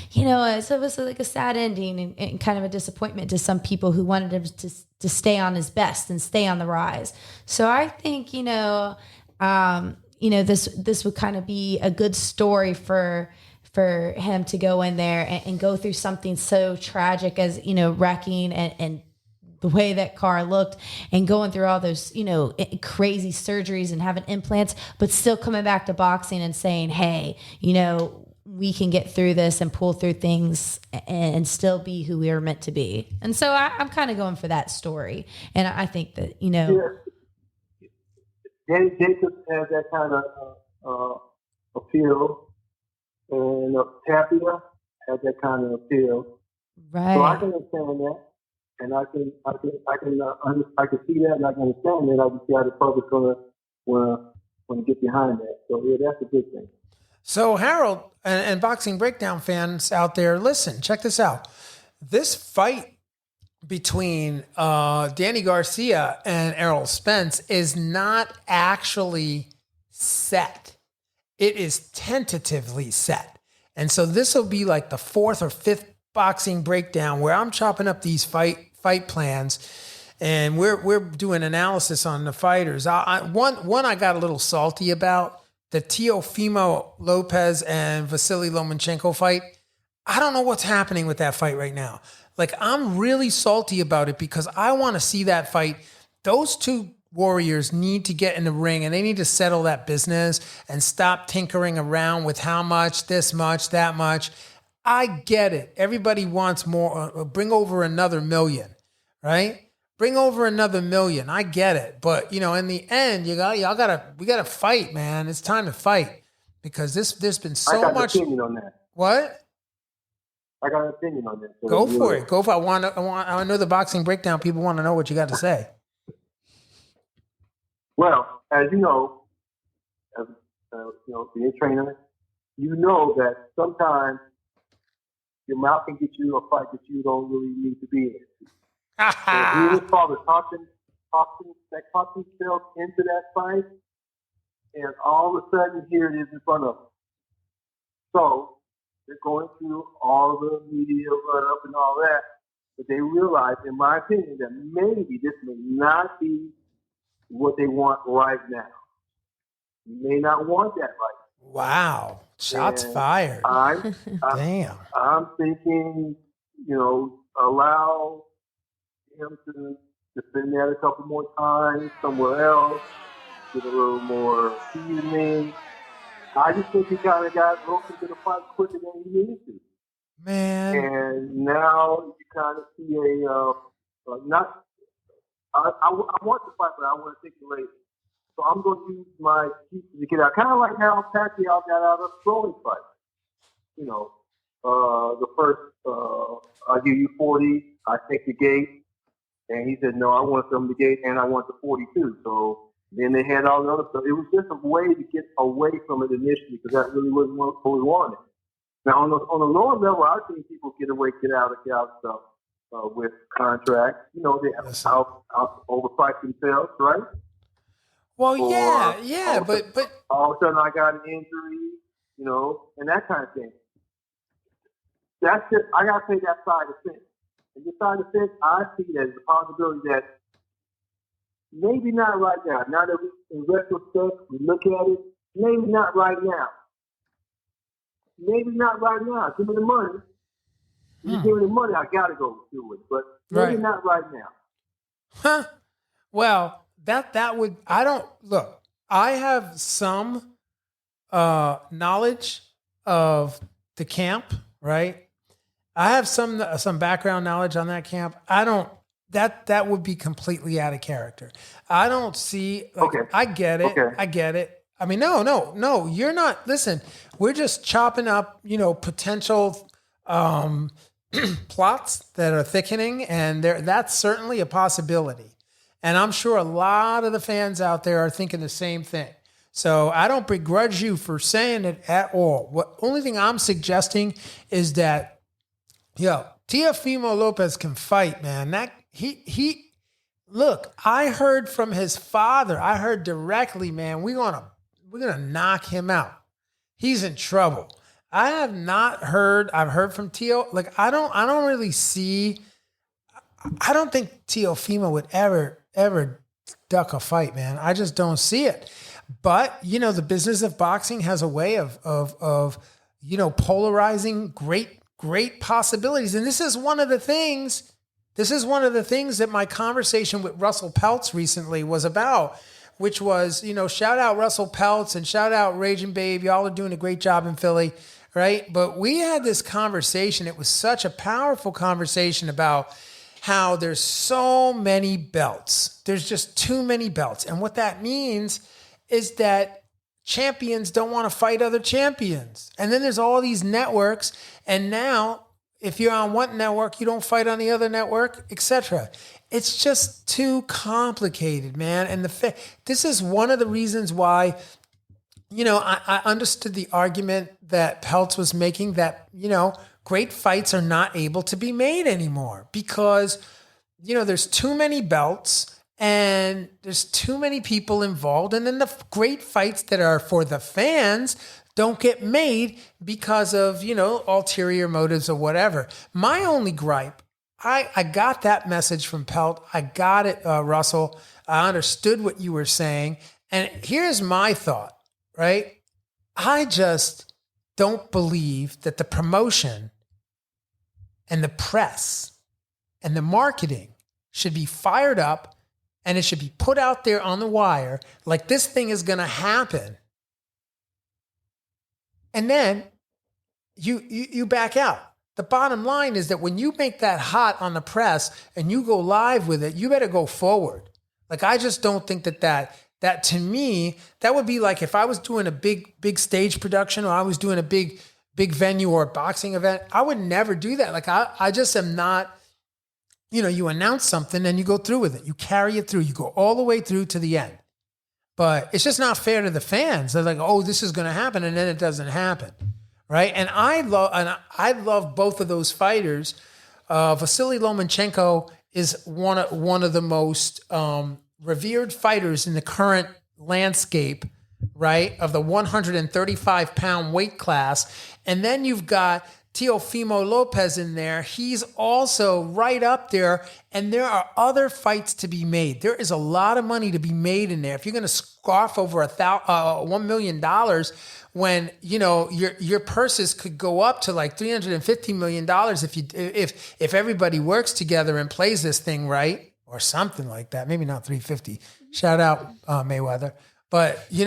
so it was like a sad ending and kind of a disappointment to some people who wanted him to stay on his best and stay on the rise. So I think, this would kind of be a good story for him to go in there and go through something so tragic as, wrecking and the way that car looked and going through all those, crazy surgeries and having implants, but still coming back to boxing and saying, hey, we can get through this and pull through things and still be who we are meant to be. And so I'm kind of going for that story. And I think that, Yeah. Danny Jacobs has that kind of appeal, and Tapia has that kind of appeal. right. So I can understand that, and I can see that, and I can understand that. I can see how the public's gonna want to get behind that. So yeah, that's a good thing. So Harold and Boxing Breakdown fans out there, listen, check this out. This fight between Danny Garcia and Errol Spence is not actually set. It is tentatively set. And so this will be like the fourth or fifth Boxing Breakdown where I'm chopping up these fight plans and we're doing analysis on the fighters. One I got a little salty about, the Teofimo Lopez and Vasily Lomachenko fight. I don't know what's happening with that fight right now. Like, I'm really salty about it because I want to see that fight. Those two warriors need to get in the ring and they need to settle that business and stop tinkering around with how much, this much, that much. I get it. Everybody wants more. Bring over another million, right? Bring over another million. I get it. But, in the end, we got to fight, man. It's time to fight because there's been so much. I got an opinion on that. What? I got an opinion on that. So Go for it. I know the Boxing Breakdown people want to know what you got to say. Well, as you know, being a trainer, you know that sometimes your mouth can get you a fight that you don't really need to be in. So he and his father talking themselves into that fight, and all of a sudden here it is in front of them. So they're going through all the media run-up and all that, but they realize, in my opinion, that maybe this may not be what they want right now. You may not want that right now. Wow. Shots fired. Damn. I'm thinking, allow him to spend that a couple more times somewhere else, get a little more seasoning. I just think he kind of got roped into the fight quicker than he needed to. Man. And now you kind of see I want to fight, but I want to take it later. So I'm going to use my excuses to get out. Kind of like how Pacquiao got out of throwing fight. The first, I'll give you 40, I take the gate. And he said, no, I want them the gate and I want the 42. So then they had all the other stuff. It was just a way to get away from it initially because that really wasn't what we wanted. Now, on the lower level, I've seen people get out stuff with contracts. They out overprice themselves, right? Well, yeah, but all of a sudden I got an injury, and that kind of thing. That's just, I got to take that side of the fence. And this side of the fence, I see that as a possibility that maybe not right now. Now that we, in retrospect, we look at it, maybe not right now. Maybe not right now. Give me the money. If you give me the money, I gotta go do it. But maybe not right now. Huh. Well, that would, I don't, look, I have some knowledge of the camp, right? I have some background knowledge on that camp. I don't, that would be completely out of character. I don't see, like, Okay. I get it. Okay. I get it. I mean, no, you're not, listen, we're just chopping up, potential plots that are thickening, and that's certainly a possibility. And I'm sure a lot of the fans out there are thinking the same thing. So I don't begrudge you for saying it at all. What only thing I'm suggesting is that, Teofimo Lopez can fight, man. That he look, I heard from his father. I heard directly, man, we're gonna knock him out. He's in trouble. I have not heard, I've heard from Teo, like I don't really see, I don't think Teofimo would ever duck a fight, man. I just don't see it. But, the business of boxing has a way of polarizing great possibilities. And this is one of the things that my conversation with Russell Peltz recently was about, which was, shout out Russell Peltz and shout out Raging Babe. Y'all are doing a great job in Philly, right? But we had this conversation. It was such a powerful conversation about how there's so many belts. There's just too many belts. And what that means is that champions don't want to fight other champions. And then there's all these networks. And now if you're on one network, you don't fight on the other network, etc. It's just too complicated, man. And this is one of the reasons why, I understood the argument that Peltz was making that, great fights are not able to be made anymore because, there's too many belts and there's too many people involved. And then the great fights that are for the fans don't get made because of, ulterior motives or whatever. My only gripe, I got that message from Pelt. I got it, Russell. I understood what you were saying. And here's my thought, right? I just don't believe that the promotion and the press and the marketing should be fired up and it should be put out there on the wire like this thing is going to happen. And then you back out. The bottom line is that when you make that hot on the press and you go live with it, you better go forward. Like, I just don't think that to me, that would be like if I was doing a big stage production or I was doing a big venue or a boxing event, I would never do that. Like, I just am not, you announce something and you go through with it. You carry it through. You go all the way through to the end. But it's just not fair to the fans. They're like, oh, this is going to happen. And then it doesn't happen. Right. And I love both of those fighters. Vasily Lomachenko is one of the most revered fighters in the current landscape, right, of the 135-pound weight class. And then you've got Teofimo Lopez in there. He's also right up there. And there are other fights to be made. There is a lot of money to be made in there. If you're going to scarf over $1 million, when your purses could go up to like $350 million if everybody works together and plays this thing right, or something like that. Maybe not 350. Shout out Mayweather. But who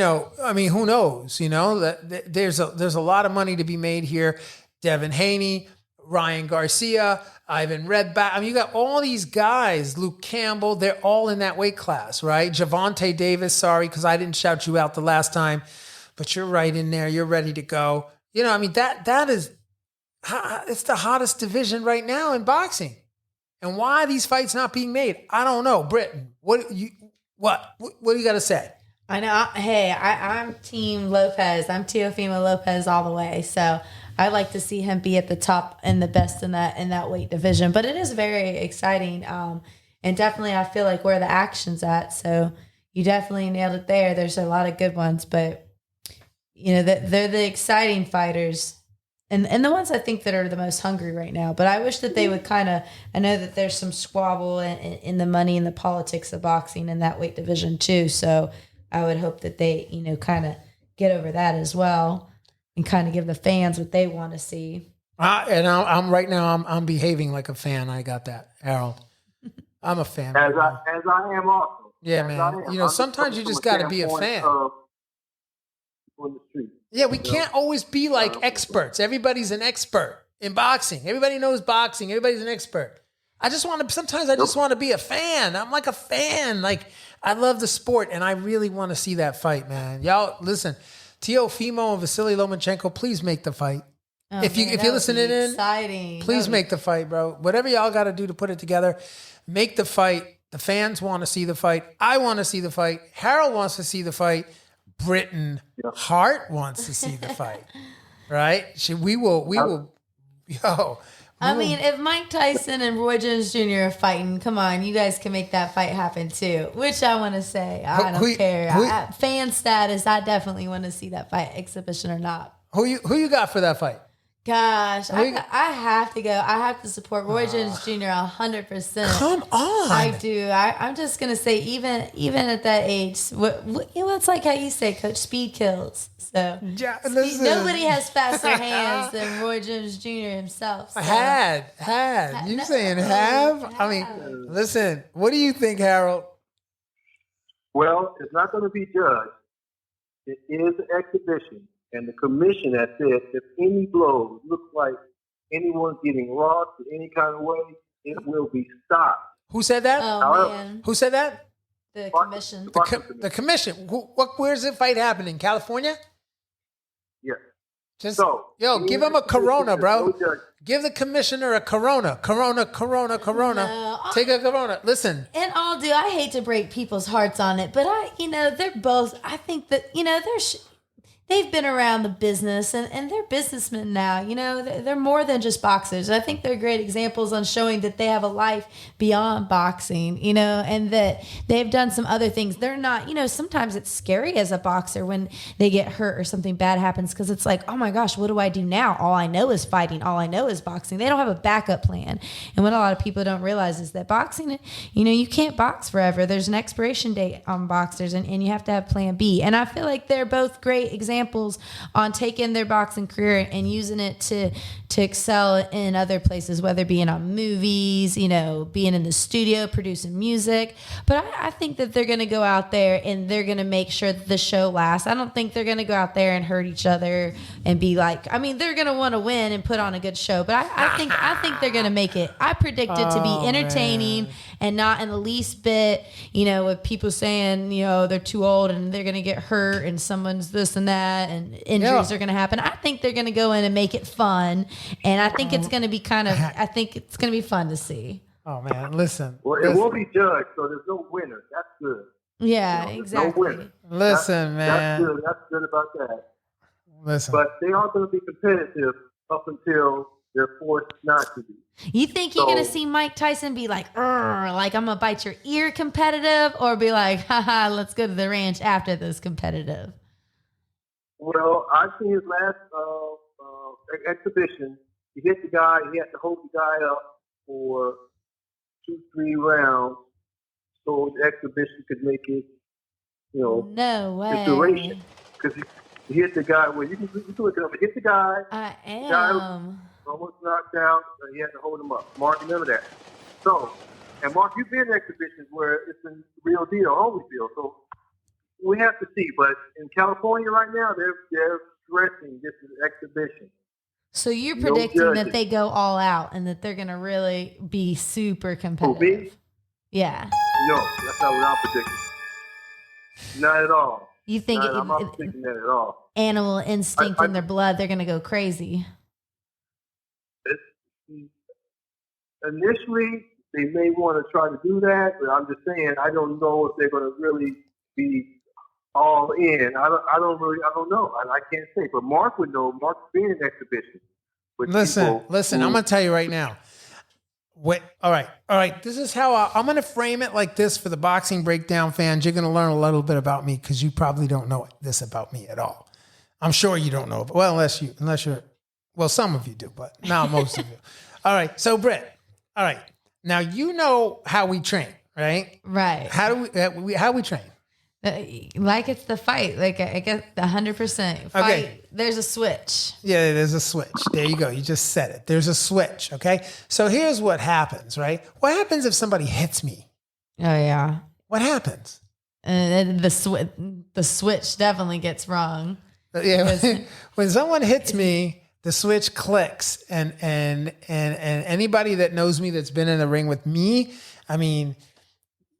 knows? That there's a lot of money to be made here. Devin Haney, Ryan Garcia, Ivan Redback. You got all these guys. Luke Campbell. They're all in that weight class, right? Javante Davis. Sorry, because I didn't shout you out the last time. But you're right in there. You're ready to go. That is, it's the hottest division right now in boxing. And why are these fights not being made? I don't know. Britton, what do you got to say? I know. Hey, I'm Team Lopez. I'm Teofimo Lopez all the way. So I like to see him be at the top and the best in that weight division. But it is very exciting. And definitely I feel like where the action's at. So you definitely nailed it there. There's a lot of good ones, but they're the exciting fighters And the ones I think that are the most hungry right now. But I wish that they would kind of, I know that there's some squabble in the money and the politics of boxing in that weight division too. So I would hope that they, kind of get over that as well and kind of give the fans what they want to see. And I'm right now, I'm behaving like a fan. I got that, Errol. I'm a fan. As I am also. Yeah, man. Sometimes you just got to be a fan. On the street. Yeah, we can't always be like experts. Everybody's an expert in boxing. Everybody knows boxing. Everybody's an expert. Sometimes I just want to be a fan. I'm like a fan. Like, I love the sport, and I really want to see that fight, man. Y'all, listen, Teofimo and Vasily Lomachenko, please make the fight. Oh, if you're listening in, exciting. Please make the fight, bro. Whatever y'all got to do to put it together, make the fight. The fans want to see the fight. I want to see the fight. Harold wants to see the fight. Britain Hart wants to see the fight, right? We will. I mean, if Mike Tyson and Roy Jones Jr. are fighting, come on, you guys can make that fight happen too. Which I want to say, I don't care. Fan status, I definitely want to see that fight, exhibition or not. Who you got for that fight? Gosh, I have to go. I have to support Roy Jones Jr. 100%. Come on, I do. I'm just gonna say, even at that age, it's like how you say, Coach, speed kills. So nobody has faster hands than Roy Jones Jr. himself. So. Had you saying have? I mean, listen. What do you think, Harold? Well, it's not going to be judged. It is an exhibition. And the commission has said if any blows look like anyone's getting robbed in any kind of way, it will be stopped. Who said that? Oh, man. Who said that? The commission. The commission. Where's the fight happening? California? Yes. Give him a Corona, bro. Give the commissioner a Corona. Corona. No, Take a Corona. Listen. And I hate to break people's hearts on it, but they're both, I think that, they've been around the business and they're businessmen now. They're more than just boxers. I think they're great examples on showing that they have a life beyond boxing, and that they've done some other things. They're not, sometimes it's scary as a boxer when they get hurt or something bad happens because it's like, oh my gosh, what do I do now? All I know is fighting. All I know is boxing. They don't have a backup plan. And what a lot of people don't realize is that boxing, you can't box forever. There's an expiration date on boxers and you have to have plan B. And I feel like they're both great examples on taking their boxing career and using it to excel in other places, whether being on movies, being in the studio, producing music. But I think that they're going to go out there and they're going to make sure that the show lasts. I don't think they're going to go out there and hurt each other and be like, they're going to want to win and put on a good show. But I think they're going to make it. I predict it to be entertaining and not in the least bit, with people saying, they're too old and they're going to get hurt and someone's this and that and injuries are going to happen. I think they're going to go in and make it fun. And I think it's going to be I think it's going to be fun to see. Oh man, listen. Well, it won't be judged, so there's no winner. That's good. Yeah, exactly. No winner. Listen, man. That's good about that. Listen. But they are going to be competitive up until they're forced not to be. You think you're going to see Mike Tyson be like I'm going to bite your ear competitive, or be like, haha, let's go to the ranch after this competitive? Well, I've seen his last exhibition. He hit the guy. He had to hold the guy up for 2-3 rounds so the exhibition could make it, no way. duration. Because he hit the guy. Well, you can look it up. He hit the guy. I am. The guy almost knocked out. And he had to hold him up. Mark, remember that. So, and Mark, you've been in exhibitions where it's a real deal, Holyfield. So we have to see. But in California right now, they're stressing this is an exhibition. So you're predicting that they go all out and that they're going to really be super competitive? Me? Yeah. No, that's not what I'm predicting. Not at all. You think I'm not predicting that at all. Animal instinct in their blood, they're going to go crazy? Initially, they may want to try to do that, but I'm just saying I don't know if they're going to really be all in. I don't know. I can't say. But Mark would know. Mark's been in exhibitions. Listen. I'm going to tell you right now. All right. This is how I'm going to frame it like this for the Boxing Breakdown fans. You're going to learn a little bit about me because you probably don't know this about me at all. I'm sure you don't know. Well, unless you're Well, some of you do, but not most of you. All right. So, Britt, all right. Now, you know how we train, right? Right. How we train? Like it's the fight. Like I get 100% fight. Okay. There's a switch. Yeah, there's a switch. There you go. You just said it. There's a switch. Okay. So here's what happens, right? What happens if somebody hits me? Oh yeah. What happens? And the switch definitely gets wrong. Yeah. When someone hits me, the switch clicks, and anybody that knows me that's been in the ring with me, I mean,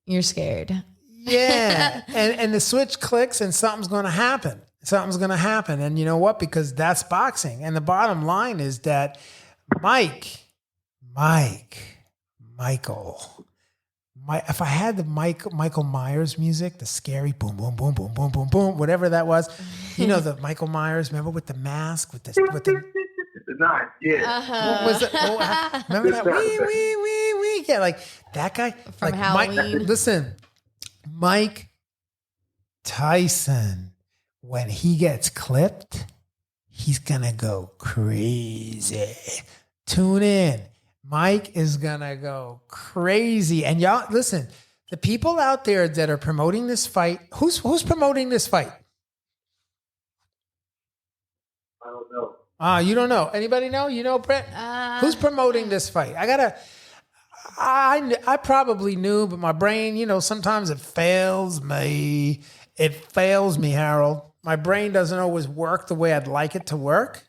you're scared. Yeah. and the switch clicks and something's going to happen. Something's going to happen. And you know what? Because that's boxing. And the bottom line is that if I had the Michael Myers music, the scary boom, boom, boom, boom, boom, boom, boom, whatever that was, you know, the Michael Myers, remember with the mask, with the Nice, yeah. Uh-huh. what was it? Remember that? Wee. Yeah, like that guy. From like Halloween. Listen, Mike Tyson, when he gets clipped, he's going to go crazy. Tune in. Mike is going to go crazy. And y'all, listen, the people out there that are promoting this fight, who's promoting this fight? I don't know. You don't know. Anybody know? You know, Brett? Who's promoting this fight? I probably knew, but my brain, you know, sometimes it fails me. It fails me, Harold. My brain doesn't always work the way I'd like it to work.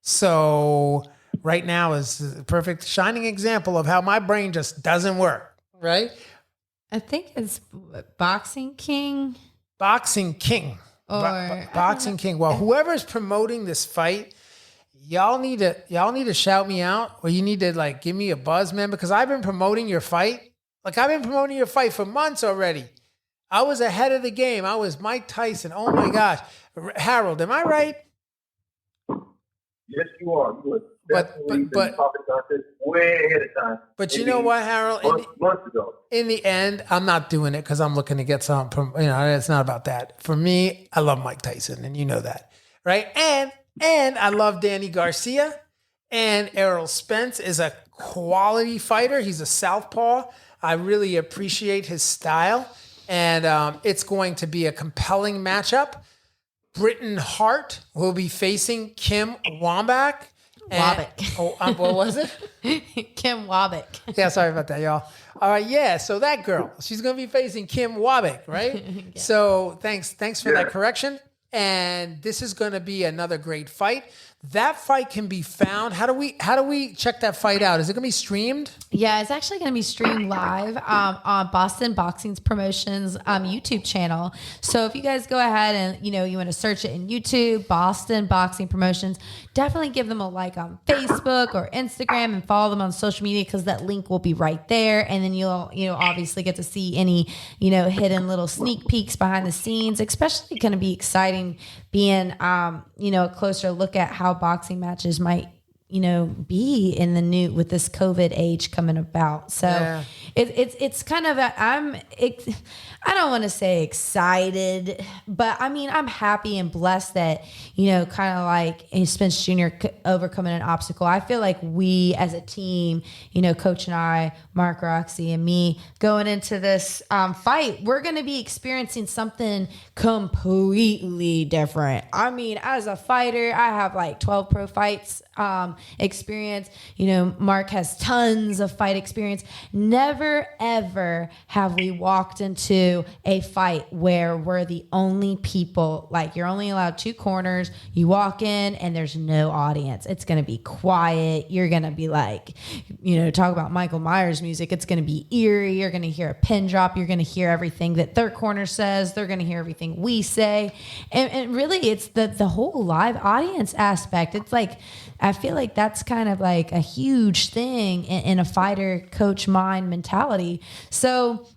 So right now is a perfect shining example of how my brain just doesn't work, right? I think it's Boxing King. Boxing King. Or Boxing King. Well, whoever's promoting this fight, y'all need to shout me out, or you need to like give me a buzz, man, because I've been promoting your fight. Like I've been promoting your fight for months already. I was ahead of the game. I was Mike Tyson. Oh my gosh. Harold, am I right? Yes, you are. You were definitely been talking about this way ahead of time. But you know what, Harold? Months ago. In the end, I'm not doing it because I'm looking to get some. You know, it's not about that. For me, I love Mike Tyson, and you know that, right? And I love Danny Garcia, and Errol Spence is a quality fighter. He's a southpaw. I really appreciate his style, and it's going to be a compelling matchup. Britton Hart will be facing Kim Wabik. Wabik. What was it? Kim Wabik. Yeah, sorry about that, y'all. All right, yeah. So that girl, she's gonna be facing Kim Wabik, right? Yeah. So thanks for that correction. And this is gonna be another great fight. That fight can be found. How do we check that fight out? Is it gonna be streamed? Yeah, it's actually going to be streamed live on Boston Boxing's Promotions YouTube channel. So if you guys go ahead and you want to search it in YouTube, Boston Boxing Promotions, definitely give them a like on Facebook or Instagram and follow them on social media because that link will be right there. And then you'll obviously get to see any hidden little sneak peeks behind the scenes. Especially going to be exciting being a closer look at how boxing matches might be in the new with this COVID age coming about. So yeah. It's kind of I don't want to say excited, but I mean, I'm happy and blessed that, kind of like Spence Jr. overcoming an obstacle. I feel like we as a team, Coach and I, Mark Roxey and me going into this fight, we're going to be experiencing something completely different. I mean, as a fighter, I have like 12 pro fights experience. Mark has tons of fight experience. Never, ever have we walked into a fight where we're the only people, like you're only allowed 2 corners. You walk in and there's no audience. It's going to be quiet. You're going to be like, talk about Michael Myers music. It's going to be eerie. You're going to hear a pin drop. You're going to hear everything that their corner says. They're going to hear everything we say. And really it's the whole live audience aspect. It's like, I feel like that's kind of like a huge thing in a fighter coach mind mentality. So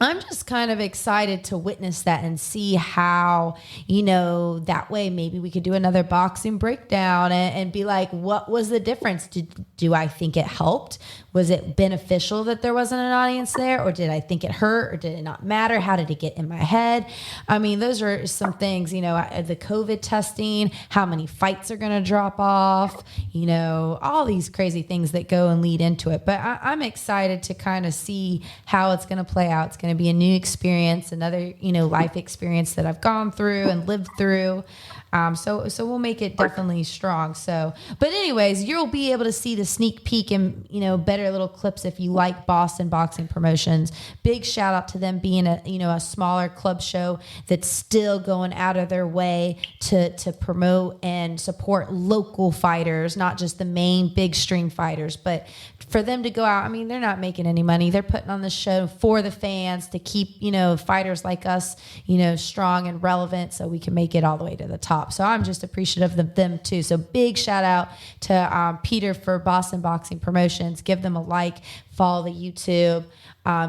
I'm just kind of excited to witness that and see how, that way maybe we could do another boxing breakdown and be like, what was the difference? Do I think it helped? Was it beneficial that there wasn't an audience there, or did I think it hurt, or did it not matter? How did it get in my head? I mean, those are some things, you know, the COVID testing, how many fights are going to drop off, you know, all these crazy things that go and lead into it. But I'm excited to kind of see how it's going to play out. It's going to be a new experience, another, you know, life experience that I've gone through and lived through. So we'll make it definitely strong. So, but anyways, you'll be able to see the sneak peek and, you know, better little clips if you like Boston Boxing Promotions. Big shout out to them being a smaller club show that's still going out of their way to promote and support local fighters, not just the main big string fighters, but for them to go out. I mean, they're not making any money. They're putting on the show for the fans to keep, you know, fighters like us, you know, strong and relevant so we can make it all the way to the top. So I'm just appreciative of them too. So big shout out to Peter for Boston Boxing Promotions. Give them a like, follow the YouTube,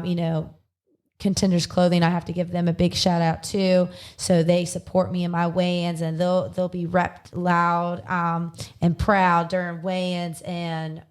you know, Contenders Clothing. I have to give them a big shout out too. So they support me in my weigh-ins, and they'll be repped loud and proud during weigh-ins and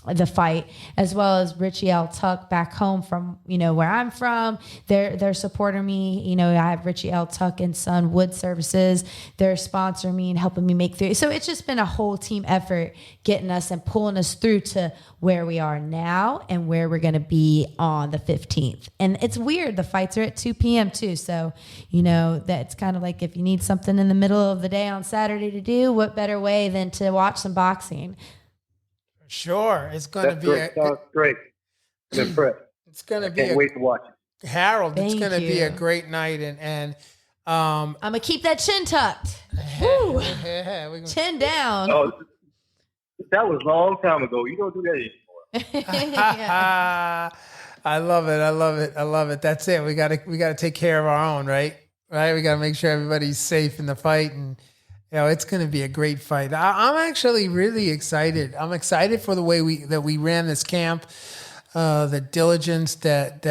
the fight, as well as Richie L. Tuck back home from, you know, where I'm from. They're supporting me. You know, I have Richie L. Tuck and Son Wood Services. They're sponsoring me and helping me make through. So it's just been a whole team effort getting us and pulling us through to where we are now and where we're going to be on the 15th. And it's weird. The fights are at 2 p.m. too. So, you know, that's kind of like if you need something in the middle of the day on Saturday to do, what better way than to watch some boxing? Sure, it's going to be Sounds great. Impressed. It's going to be. Can't wait to watch it. Harold, it's going to be a great night, and I'm gonna keep that chin tucked. Woo. Chin down. Oh, that was a long time ago. You don't do that anymore. I love it. I love it. I love it. That's it. We gotta take care of our own, right? Right. We gotta make sure everybody's safe in the fight, and you know, it's going to be a great fight. I'm actually really excited. I'm excited for the way we ran this camp, the diligence that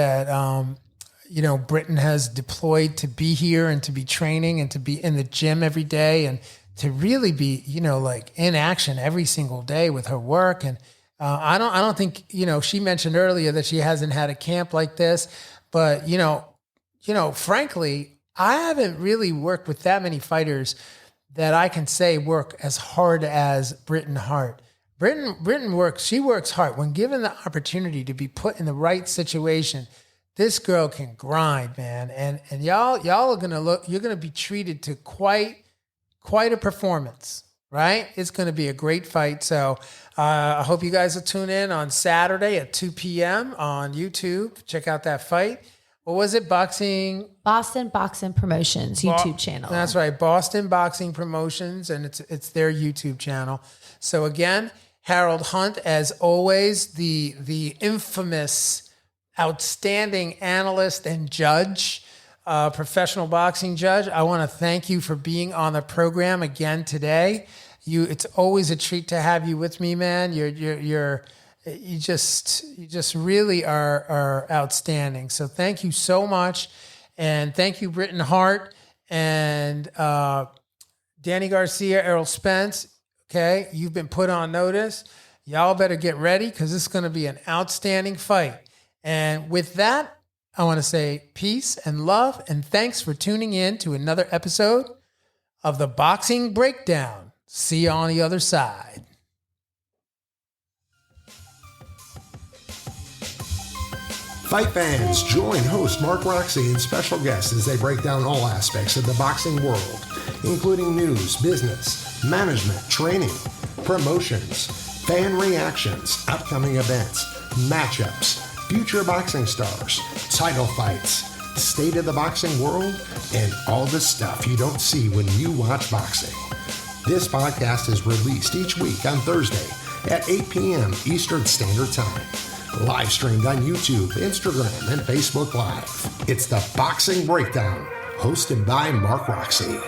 you know, Britain has deployed to be here and to be training and to be in the gym every day and to really be, you know, like in action every single day with her work. And I don't think, you know, she mentioned earlier that she hasn't had a camp like this, but you know, frankly, I haven't really worked with that many fighters that I can say work as hard as Britain Hart. Britain works, she works hard. When given the opportunity to be put in the right situation, this girl can grind, man. And y'all are you're gonna be treated to quite a performance, right? It's gonna be a great fight. So I hope you guys will tune in on Saturday at 2 p.m. on YouTube. Check out that fight. What was it? Boston Boxing Promotions YouTube channel. That's right. Boston Boxing Promotions, and it's their YouTube channel. So again, Harold Hunt, as always, the infamous, outstanding analyst and judge, professional boxing judge. I want to thank you for being on the program again today. It's always a treat to have you with me, man. You just really are outstanding. So thank you so much. And thank you, Britain Hart and Danny Garcia, Errol Spence. Okay, you've been put on notice. Y'all better get ready because this is going to be an outstanding fight. And with that, I want to say peace and love, and thanks for tuning in to another episode of the Boxing Breakdown. See you on the other side. Fight fans, join host Mark Roxey and special guests as they break down all aspects of the boxing world, including news, business, management, training, promotions, fan reactions, upcoming events, matchups, future boxing stars, title fights, state of the boxing world, and all the stuff you don't see when you watch boxing. This podcast is released each week on Thursday at 8 p.m. Eastern Standard Time. Live streamed on YouTube, Instagram, and Facebook Live. It's the Boxing Breakdown, hosted by Mark Roxey.